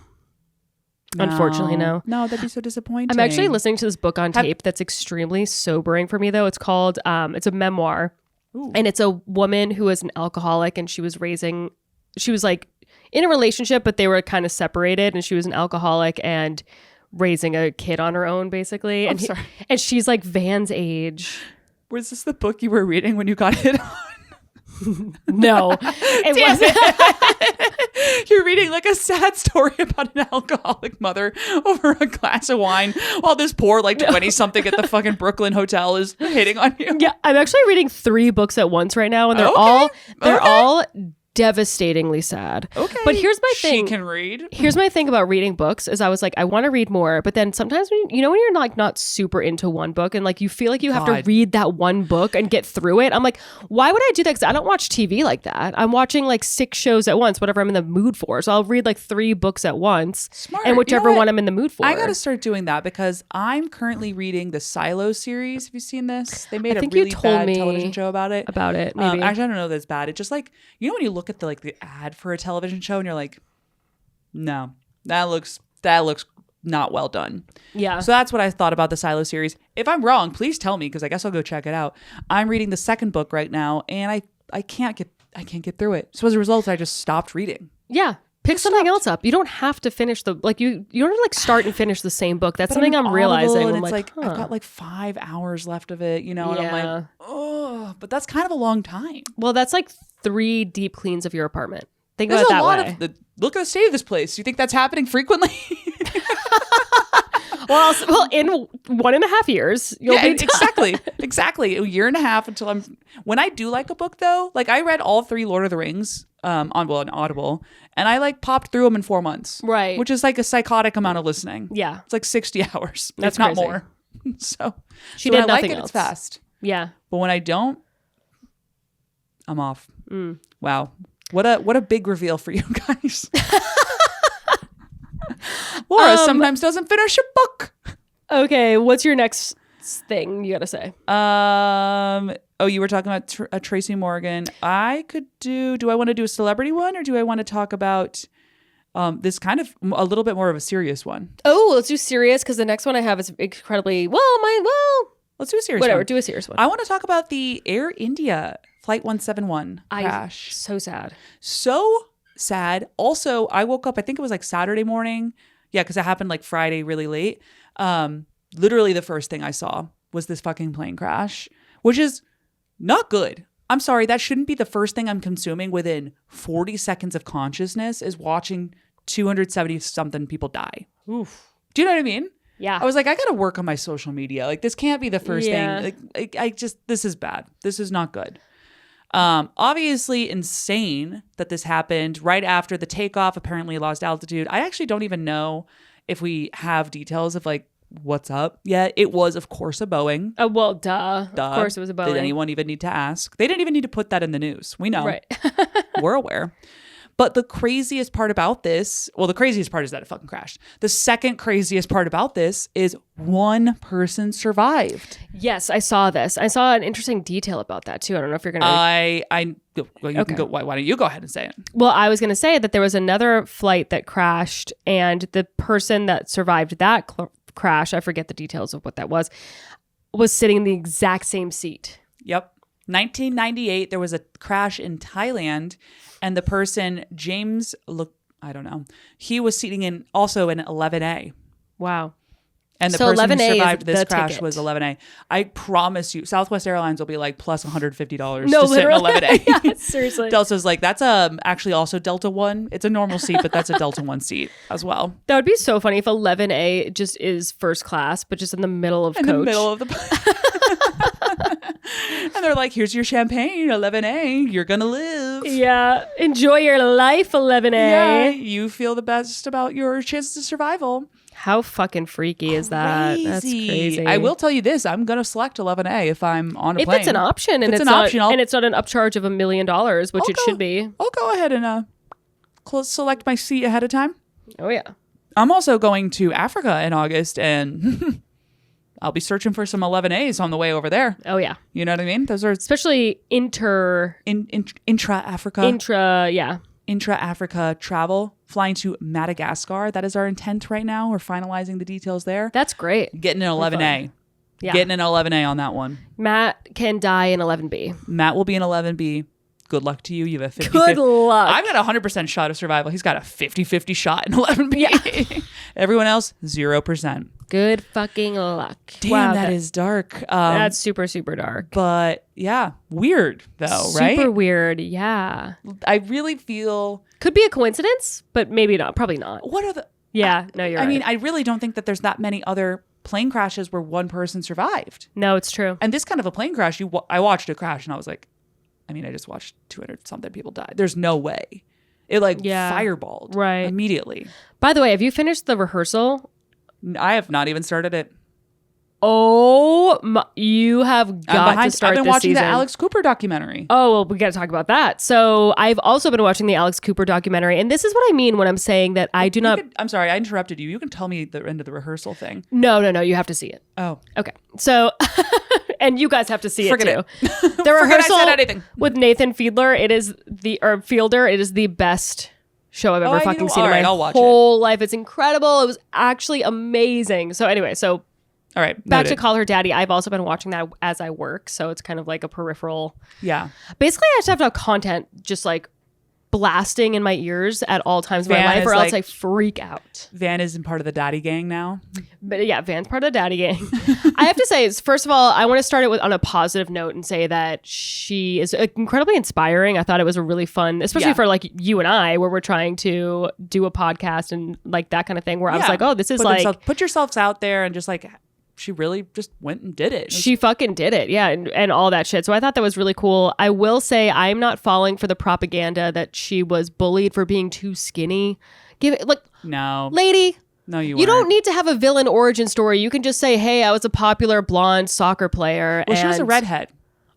Unfortunately, no. No, that'd be so disappointing. I'm actually listening to this book on tape that's extremely sobering for me, though. It's called, it's a memoir. Ooh. And it's a woman who is an alcoholic, and she was like in a relationship, but they were kind of separated, and she was an alcoholic and raising a kid on her own, basically. And and she's like Van's age. Was this the book you were reading when you got hit on? No, it wasn't. You're reading like a sad story about an alcoholic mother over a glass of wine while this poor like 20-something at the fucking Brooklyn hotel is hitting on you. Yeah, I'm actually reading 3 books at once right now, and they're all devastatingly sad. Okay. But here's my thing. She can read. Here's my thing about reading books is I was like, I want to read more, but then sometimes when you're like not super into one book and like you feel like you have to read that one book and get through it. I'm like, why would I do that? Because I don't watch TV like that. I'm watching like 6 shows at once, whatever I'm in the mood for. So I'll read like 3 books at once. Smart. And whichever one I'm in the mood for. I got to start doing that because I'm currently reading the Silo series. Have you seen this? They made a really bad television show about it. Maybe. Actually, I don't know that it's bad. It's just like, when you look at the ad for a television show and you're like, no, that looks not well done. Yeah. So that's what I thought about the Silo series. If I'm wrong, please tell me, because I guess I'll go check it out. I'm reading the second book right now, and I can't get through it. So as a result, I just stopped reading. Yeah. Pick something else up. You don't have to finish you don't have to like start and finish the same book. That's something I'm realizing. And it's like I've got like 5 hours left of it, you know, and I'm like, oh, but that's kind of a long time. Well, that's like 3 deep cleans of your apartment. Think about it that way. Look at the state of this place. You think that's happening frequently? Well, in 1.5 years, you'll be done. Exactly. A year and a half until when I do like a book though, like I read all 3 Lord of the Rings on Audible, and I like popped through them in 4 months. Right. Which is like a psychotic amount of listening. Yeah. It's like 60 hours. That's not crazy. more. So she when did I nothing like it, else. it's fast. Yeah. But when I don't, I'm off. Wow. What a big reveal for you guys. Laura sometimes doesn't finish a book. Okay, what's your next thing you gotta say? You were talking about Tracy Morgan. I could do I want to do a celebrity one, or do I want to talk about this kind of a little bit more of a serious one? Oh, let's do serious, because the next one I have is incredibly let's do a serious whatever, one. do a serious one. I want to talk about the Air India Flight 171 crash. So sad. So sad. Also, I woke up, I think it was like Saturday morning. Yeah, because it happened like Friday really late. Literally the first thing I saw was this fucking plane crash, which is not good. I'm sorry, that shouldn't be the first thing I'm consuming within 40 seconds of consciousness, is watching 270 something people die. Oof. Do you know what I mean? Yeah. I was like, I got to work on my social media. Like, this can't be the first thing. Like, this is bad. This is not good. Obviously insane that this happened right after the takeoff, apparently lost altitude. I actually don't even know if we have details of like what's up yet. It was, of course, a Boeing. Oh, well, duh. Of course it was a Boeing. Did anyone even need to ask? They didn't even need to put that in the news. We know. Right. We're aware. But the craziest part about this, well, the craziest part is that it fucking crashed. The second craziest part about this is one person survived. Yes, I saw this. I saw an interesting detail about that too. I don't know if you're going to... Can go. Why don't you go ahead and say it? Well, I was going to say that there was another flight that crashed, and the person that survived that crash, I forget the details of what that was sitting in the exact same seat. Yep. 1998, there was a crash in Thailand, and the person, James, I don't know, he was sitting in also in 11A. Wow. And the person who survived this crash was 11A. I promise you, Southwest Airlines will be like plus $150 to sit in 11A. Yeah, seriously. Delta's like, that's actually also Delta 1. It's a normal seat, but that's a Delta 1 seat as well. That would be so funny if 11A just is first class, but just in the middle of coach. In the middle of the... And they're like, here's your champagne, 11A. You're going to live. Yeah. Enjoy your life, 11A. Yeah, you feel the best about your chances of survival. How fucking freaky is that? That's crazy. I will tell you this. I'm going to select 11A if I'm on a plane. If it's an option and it's not an upcharge of $1 million, which it should be. I'll go ahead and select my seat ahead of time. Oh, yeah. I'm also going to Africa in August, and I'll be searching for some 11As on the way over there. Oh, yeah. You know what I mean? Those are... Especially intra-Africa. Yeah. Intra-Africa travel, flying to Madagascar. That is our intent right now. We're finalizing the details there. That's great. Getting an 11A. Yeah. Getting an 11A on that one. Matt can die in 11B. Matt will be in 11B. Good luck to you. You have a 50-50. Good luck. I've got a 100% shot of survival. He's got a 50-50 shot in 11B. Yeah. Everyone else, 0%. Good fucking luck. Damn, wow, that is dark. That's super, super dark. But yeah, weird though, right? Super weird, yeah. I really feel... Could be a coincidence, but maybe not. Probably not. What are the... Yeah, no, you're right. I mean, I really don't think that there's that many other plane crashes where one person survived. No, it's true. And this kind of a plane crash, I watched a crash and I was like, I mean, I just watched 200 something people die. There's no way. It fireballed immediately. By the way, have you finished the rehearsal? I have not even started it. Oh, you have got to start. I've been watching the Alex Cooper documentary. Oh, well, we got to talk about that. So I've also been watching the Alex Cooper documentary. And this is what I mean when I'm saying that I do not... I'm sorry, I interrupted you. You can tell me the end of the rehearsal thing. No. You have to see it. Oh. Okay. So... and you guys have to see it too. The rehearsal I said anything. with Nathan Fielder, it is the best show I've ever fucking seen in my I'll whole life. It's incredible. It was actually amazing. So anyway, so all right, back to Call Her Daddy. I've also been watching that as I work, so it's kind of like a peripheral. Yeah. Basically, I just have to have content just like blasting in my ears at all times of my life, or else I freak out. Van is in part of the daddy gang now. But yeah, Van's part of the daddy gang. I have to say, first of all, I want to start it on a positive note and say that she is incredibly inspiring. I thought it was a really fun, especially for like you and I, where we're trying to do a podcast and like that kind of thing, where I was like, oh, this is put yourselves out there and just like, she really just went and did it. She fucking did it. Yeah. And all that shit. So I thought that was really cool. I will say I'm not falling for the propaganda that she was bullied for being too skinny. No. Lady. No, you don't need to have a villain origin story. You can just say, hey, I was a popular blonde soccer player. Well, she was a redhead.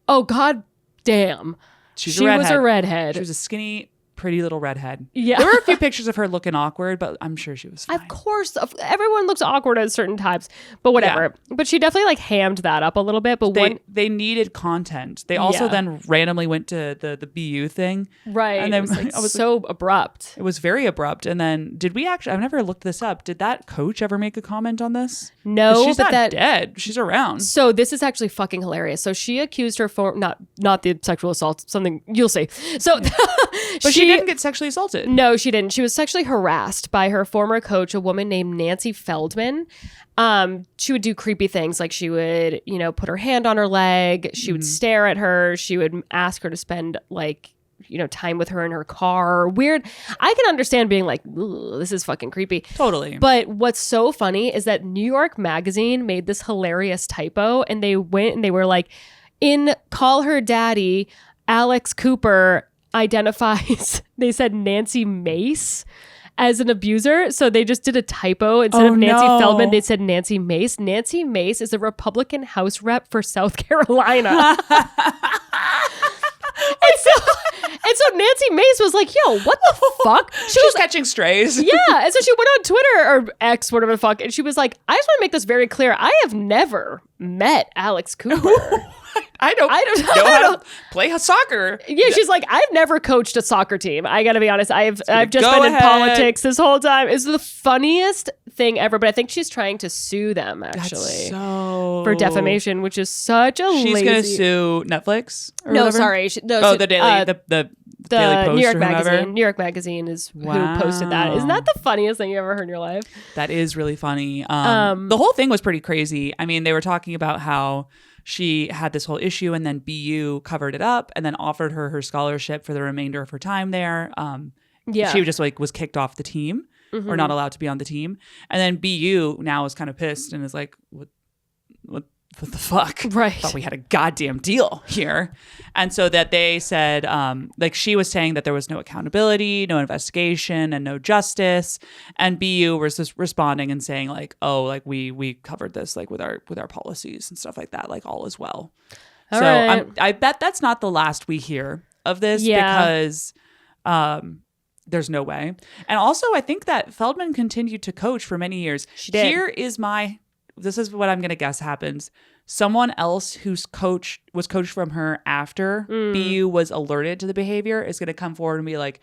Oh, God damn. She was a redhead. She was a skinny, pretty little redhead. Yeah. There were a few pictures of her looking awkward, but I'm sure she was fine. Of course. Everyone looks awkward at certain times, but whatever. Yeah. But she definitely like hammed that up a little bit. But they needed content. They also then randomly went to the BU thing. Right. And then it was so abrupt. It was very abrupt. And then I've never looked this up. Did that coach ever make a comment on this? No, she's not dead. She's around. So this is actually fucking hilarious. So she accused her not the sexual assault, something you'll see. So but she didn't get sexually assaulted. No, she didn't. She was sexually harassed by her former coach, a woman named Nancy Feldman. She would do creepy things, like she would, put her hand on her leg. She would stare at her. She would ask her to spend time with her in her car. Weird. I can understand being like, this is fucking creepy. Totally. But what's so funny is that New York Magazine made this hilarious typo, and they went and they were like, in Call Her Daddy, Alex Cooper identifies, they said Nancy Mace as an abuser. So they just did a typo. Instead of Nancy Feldman, they said Nancy Mace. Nancy Mace is a Republican House rep for South Carolina. And so Nancy Mace was like, yo, what the fuck? She was catching strays. Yeah. And so she went on Twitter or X, whatever the fuck. And she was like, I just want to make this very clear. I have never met Alex Cooper. I don't know how to play soccer. Yeah, she's like, I've never coached a soccer team. I gotta be honest. I've just been in politics this whole time. It's the funniest thing ever. But I think she's trying to sue them actually for defamation, which is such a She's lazy. Gonna sue Netflix. No, sorry. The Daily the Daily Post New York or Magazine. New York Magazine is who posted that. Isn't that the funniest thing you ever heard in your life? That is really funny. The whole thing was pretty crazy. I mean, they were talking about how she had this whole issue, and then BU covered it up and then offered her scholarship for the remainder of her time there. She just was kicked off the team or not allowed to be on the team. And then BU now is kind of pissed and is like, what the fuck? Right. I thought we had a goddamn deal here. And so that they said, she was saying that there was no accountability, no investigation, and no justice. And BU was just responding and saying we covered this with our policies and stuff like that, all is well. All so right. I bet that's not the last we hear of this because there's no way. And also I think that Feldman continued to coach for many years. She did. This is what I'm going to guess happens. Someone else who's was coached from her after BU was alerted to the behavior is going to come forward and be like,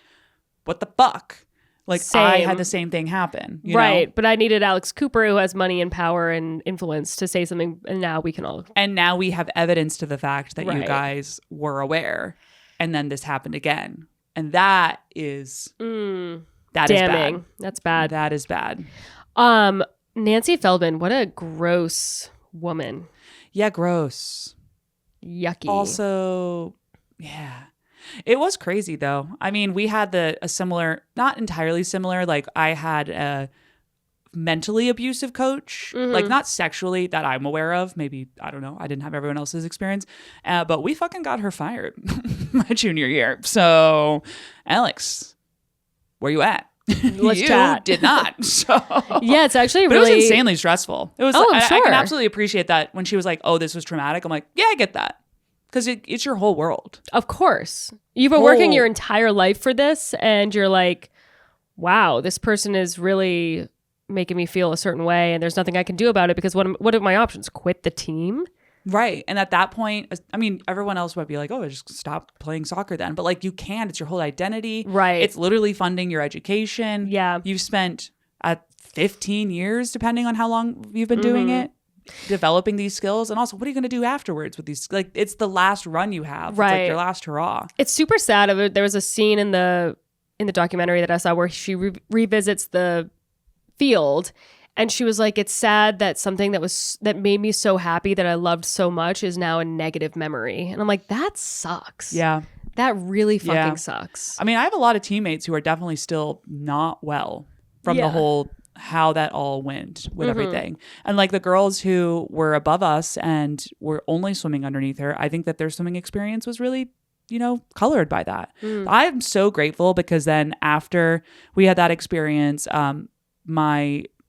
what the fuck? I had the same thing happen. You know? But I needed Alex Cooper, who has money and power and influence, to say something. And now we can all. And now we have evidence to the fact that you guys were aware. And then this happened again. And that is damning. Bad. That's bad. That is bad. Nancy Feldman, what a gross woman. Yeah, gross. Yucky. Also, yeah. It was crazy though. I mean, we had a similar, not entirely similar, I had a mentally abusive coach, not sexually that I'm aware of. Maybe, I don't know. I didn't have everyone else's experience. But we fucking got her fired my junior year. So, Alex, where you at? Let's you chat. Did not. So yeah, it's actually but really. It was insanely stressful. It was. I'm sure. I can absolutely appreciate that when she was like, "Oh, this was traumatic." I'm like, "Yeah, I get that," because it's your whole world. Of course, you've been working your entire life for this, and you're like, "Wow, this person is really making me feel a certain way, and there's nothing I can do about it because what are my options? Quit the team." Right. And at that point, I mean, everyone else might be like, oh, just stop playing soccer then. But like you can, it's your whole identity. Right. It's literally funding your education. Yeah. You've spent 15 years, depending on how long you've been doing it, developing these skills. And also, what are you going to do afterwards with these? Like, it's the last run you have. Right. It's like your last hurrah. It's super sad. There was a scene in the documentary that I saw where she revisits the field. And she was like, it's sad that something that made me so happy that I loved so much is now a negative memory. And I'm like, that sucks. Yeah. That really fucking sucks. I mean, I have a lot of teammates who are definitely still not well from the whole how that all went with everything. And like the girls who were above us and were only swimming underneath her, I think that their swimming experience was really, colored by that. I'm so grateful because then after we had that experience,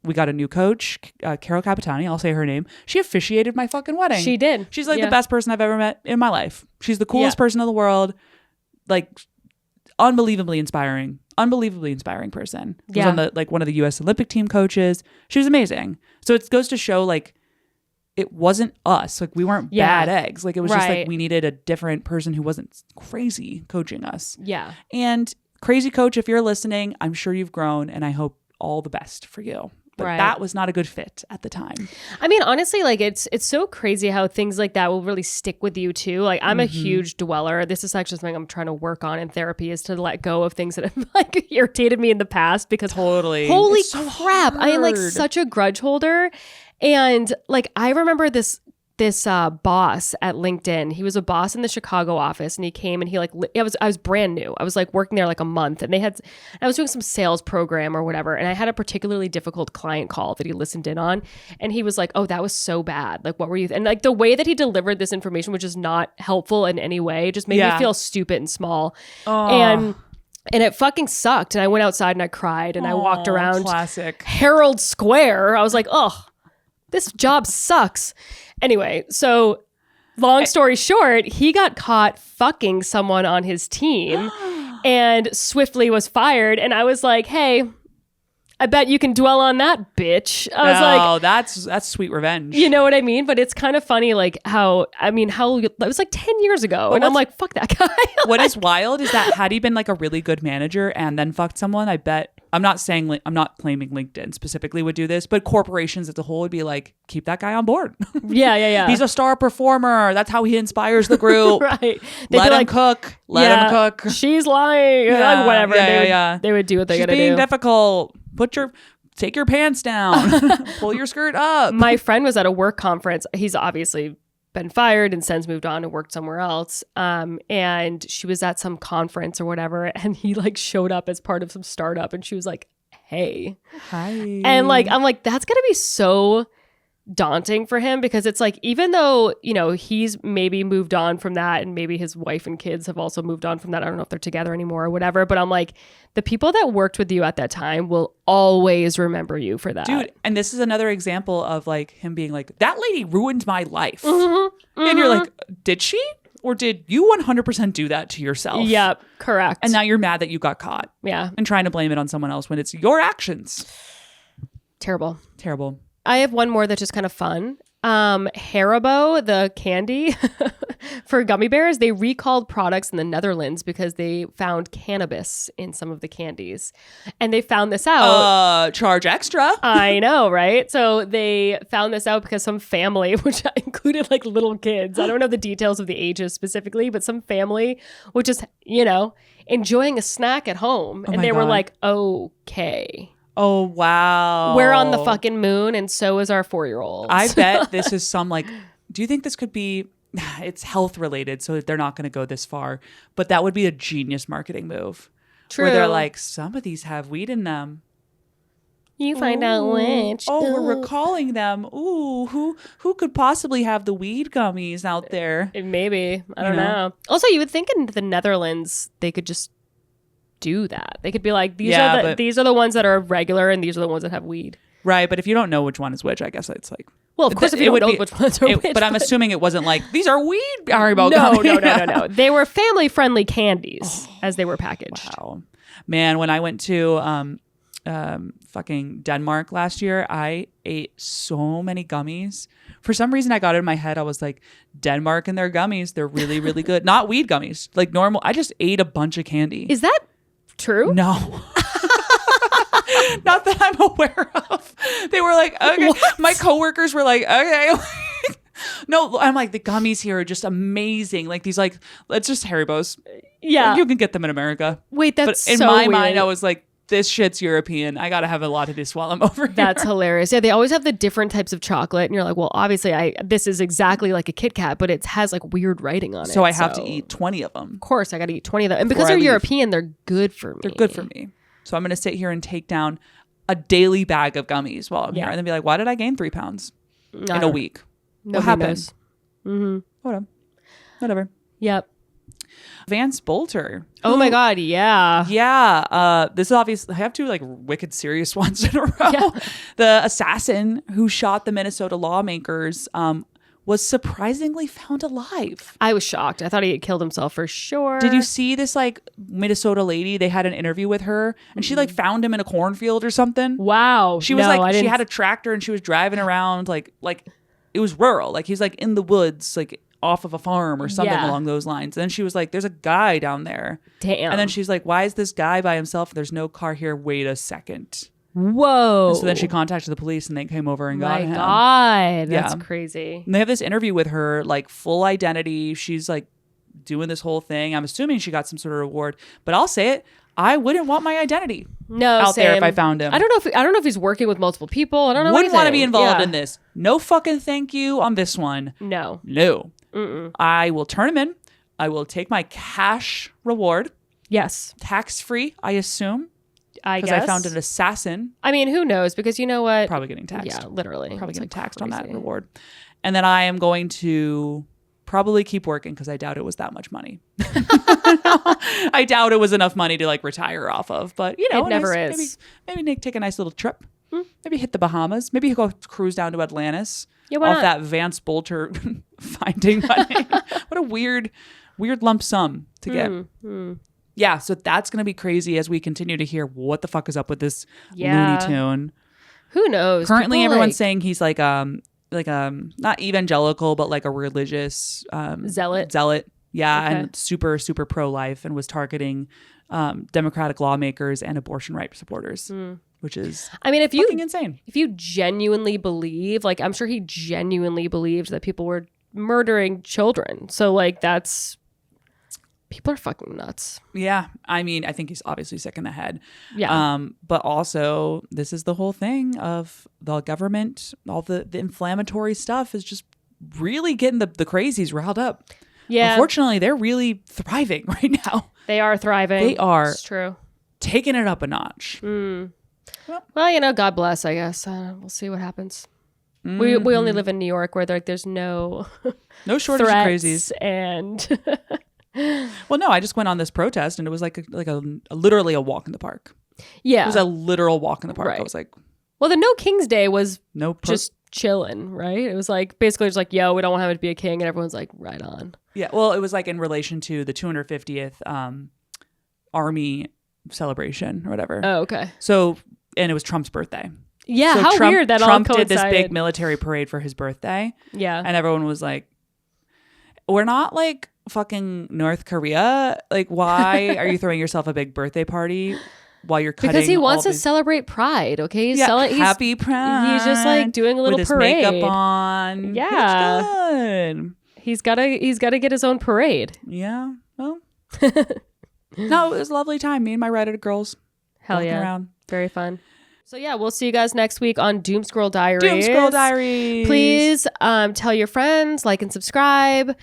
we got a new coach, Carol Capitani. I'll say her name. She officiated my fucking wedding. She did. She's like the best person I've ever met in my life. She's the coolest person in the world. Like unbelievably inspiring person. She was on one of the U.S. Olympic team coaches. She was amazing. So it goes to show like it wasn't us. Like we weren't bad eggs. Like it was just like we needed a different person who wasn't crazy coaching us. Yeah. And crazy coach, if you're listening, I'm sure you've grown and I hope all the best for you. But that was not a good fit at the time. I mean, honestly, like it's so crazy how things like that will really stick with you too. Like I'm a huge dweller. This is actually something I'm trying to work on in therapy is to let go of things that have like irritated me in the past because holy crap, I am like such a grudge holder. And like I remember this boss at LinkedIn. He was a boss in the Chicago office and he came and he like I was brand new. I was like working there like a month and I was doing some sales program or whatever and I had a particularly difficult client call that he listened in on and he was like, "Oh, that was so bad. Like what were you?" And like the way that he delivered this information, which is not helpful in any way, just made me feel stupid and small. And it fucking sucked. And I went outside and I cried and I walked around Herald Square. I was like, "Oh, this job sucks." Anyway, so long story short, he got caught fucking someone on his team and swiftly was fired. And I was like, "Hey, I bet you can dwell on that, bitch." I was like, "Oh, that's sweet revenge." You know what I mean? But it's kind of funny, like how it was like 10 years ago. Well, and I'm like, fuck that guy. What is wild is that had he been like a really good manager and then fucked someone, I bet, I'm not claiming LinkedIn specifically would do this, but corporations as a whole would be like, keep that guy on board. Yeah. He's a star performer. That's how he inspires the group. Right. Let him cook. Let him cook. She's lying. Yeah, like whatever. They would do what they gotta do. She's being difficult. Take your pants down. Pull your skirt up. My friend was at a work conference. He's obviously been fired and since moved on and worked somewhere else. And she was at some conference or whatever. And he like showed up as part of some startup. And she was like, "Hey." Hi. And like, I'm like, that's going to be so daunting for him because it's like, even though, he's maybe moved on from that and maybe his wife and kids have also moved on from that. I don't know if they're together anymore or whatever, but I'm like, the people that worked with you at that time will always remember you for that. Dude, and this is another example of like him being like, "That lady ruined my life." And you're like, did she? Or did you 100% do that to yourself? Yep, correct. And now you're mad that you got caught. Yeah. And trying to blame it on someone else when it's your actions. Terrible. I have one more that's just kind of fun. Haribo, the candy for gummy bears, they recalled products in the Netherlands because they found cannabis in some of the candies. And they found this out. Charge extra. I know, right? So they found this out because some family, which included like little kids, I don't know the details of the ages specifically, but some family was just, enjoying a snack at home. And they were like, "Okay. Oh, wow. We're on the fucking moon and so is our 4-year-old." I bet this is some like, do you think this could be, it's health related, so they're not going to go this far, but that would be a genius marketing move. True. Where they're like, some of these have weed in them. You find out which. Oh, we're recalling them. Ooh, who could possibly have the weed gummies out there? Maybe. I don't know. Also, you would think in the Netherlands, they could just do that. They could be like, these are the ones that are regular and these are the ones that have weed. Right, but if you don't know which one is which, I guess it's like, well, of course, if you don't know which ones are which. But I'm assuming it wasn't like, these are weed Haribo gummies. No. They were family-friendly candies as they were packaged. Wow. Man, when I went to fucking Denmark last year, I ate so many gummies. For some reason, I got it in my head. I was like, Denmark and their gummies, they're really, really good. Not weed gummies, like normal. I just ate a bunch of candy. Is that true? No. Not that I'm aware of. They were like, okay. What? My coworkers were like, okay. No, I'm like, the gummies here are just amazing. Like these, like, it's just Haribo's. Yeah. You can get them in America. Wait, that's but in so my weird. mind, I was like, this shit's European. I got to have a lot of this while I'm over here. That's hilarious. Yeah, they always have the different types of chocolate. And you're like, well, obviously, this is exactly like a Kit Kat, but it has like weird writing on it. So I have to eat 20 of them. Of course, I got to eat 20 of them. And because they're European, they're good for me. They're good for me. So I'm going to sit here and take down a daily bag of gummies while I'm here. And then be like, why did I gain 3 pounds in a week? What happened? Mm-hmm. Whatever. Yep. Vance Bolter. Oh my God. Yeah. Yeah. This is obviously, I have 2 like wicked serious ones in a row. Yeah. The assassin who shot the Minnesota lawmakers was surprisingly found alive. I was shocked. I thought he had killed himself for sure. Did you see this like Minnesota lady? They had an interview with her and she like found him in a cornfield or something. Wow. She was she had a tractor and she was driving around like it was rural. Like he's like in the woods, like off of a farm or something along those lines. And then she was like, there's a guy down there. Damn. And then she's like, why is this guy by himself? There's no car here. Wait a second. Whoa. And so then she contacted the police and they came over and got him. My God. That's crazy. And they have this interview with her, like full identity. She's like doing this whole thing. I'm assuming she got some sort of reward, but I'll say it. I wouldn't want my identity out there if I found him. I don't know if he's working with multiple people. I don't know. Wouldn't want to be involved in this. No fucking thank you on this one. No. Mm-mm. I will turn him in. I will take my cash reward. Yes. Tax free, I assume. I guess. Because I found an assassin. I mean, who knows? Because you know what? Probably getting taxed. Yeah, literally. Probably getting taxed on that reward. And then I am going to probably keep working because I doubt it was that much money. I doubt it was enough money to like retire off of. But you know, it never is. Maybe take a nice little trip. Maybe hit the Bahamas. Maybe go cruise down to Atlantis. Yeah, why off not? That Vance Bolter finding money. What a weird lump sum to get. Yeah, so that's going to be crazy as we continue to hear what the fuck is up with this Looney Tune. Who knows? Currently, people everyone's saying he's like not evangelical, but like a religious zealot. Yeah, okay. And super, super pro-life and was targeting Democratic lawmakers and abortion rights supporters. Which is, I mean, fucking insane. If you genuinely believe, like, I'm sure he genuinely believed that people were murdering children. So, like, people are fucking nuts. Yeah. I mean, I think he's obviously sick in the head. Yeah. But also, this is the whole thing of the government, all the inflammatory stuff is just really getting the crazies riled up. Yeah. Unfortunately, they're really thriving right now. They are thriving. They are. It's true. Taking it up a notch. Well, you know, God bless, I guess. We'll see what happens. We only live in New York where there's no shortage of crazies. And well, no, I just went on this protest and it was like a literally a walk in the park. Yeah. It was a literal walk in the park. Right. I was like, well, the No King's Day was just chilling, right? It was like basically just like, yo, we don't want him to be a king, and everyone's like, right on. Yeah. Well, it was like in relation to the 250th Army celebration or whatever. Oh, okay. So, and it was Trump's birthday. Yeah, so how Trump, weird that Trump all coincided. did this big military parade for his birthday. Yeah. And everyone was like, we're not like fucking North Korea. Like, why are you throwing yourself a big birthday party while you're cutting? Because he wants to celebrate Pride, okay? Happy Pride. He's just like doing a little with parade. His makeup on. Yeah. It's good. He's gotta get his own parade. Yeah. Well. No, it was a lovely time. Me and my Reddit girls. Hell yeah. Around. Very fun. So yeah, we'll see you guys next week on DOOMSCROLL Diaries. DOOMSCROLL Diaries. Please tell your friends, like and subscribe.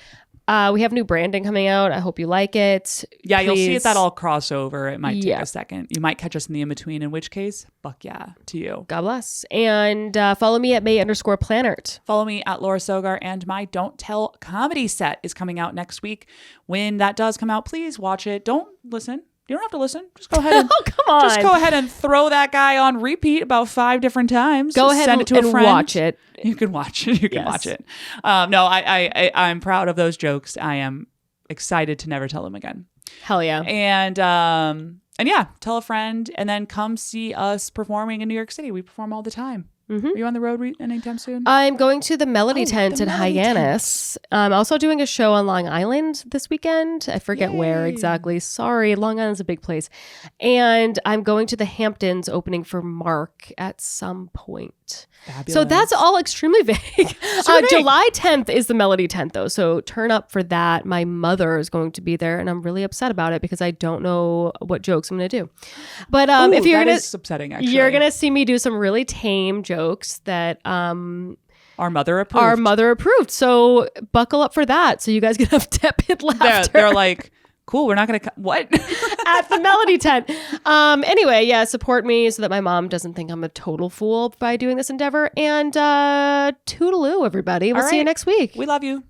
We have new branding coming out. I hope you like it. Yeah, Please. You'll see it that all cross over. It might take a second. You might catch us in the in-between, in which case, fuck yeah to you. God bless. And follow me at May_Planert. Follow me at Laura Sogar, and my Don't Tell comedy set is coming out next week. When that does come out, please watch it. Don't listen. You don't have to listen. Just go ahead and come on. Just go ahead and throw that guy on repeat about 5 different times. Go ahead send it to a friend. Watch it. You can watch it. You can watch it. No, I'm proud of those jokes. I am excited to never tell them again. Hell yeah. And And yeah, tell a friend and then come see us performing in New York City. We perform all the time. Mm-hmm. Are you on the road anytime soon? I'm going to the Melody Tent in Hyannis. I'm also doing a show on Long Island this weekend. I forget where exactly. Sorry, Long Island's a big place. And I'm going to the Hamptons opening for Mark at some point. Fabulous. So that's all extremely vague. July 10th is the Melody Tent, though. So turn up for that. My mother is going to be there, and I'm really upset about it because I don't know what jokes I'm going to do. But if you're going to, upsetting, actually. You're going to see me do some really tame jokes that our mother approved. Our mother approved. So buckle up for that. So you guys can have tepid laughter. They're like, cool, we're not going to... What? At the Melody Tent. Anyway, yeah, support me so that my mom doesn't think I'm a total fool by doing this endeavor. And toodaloo, everybody. We'll see you next week. We love you.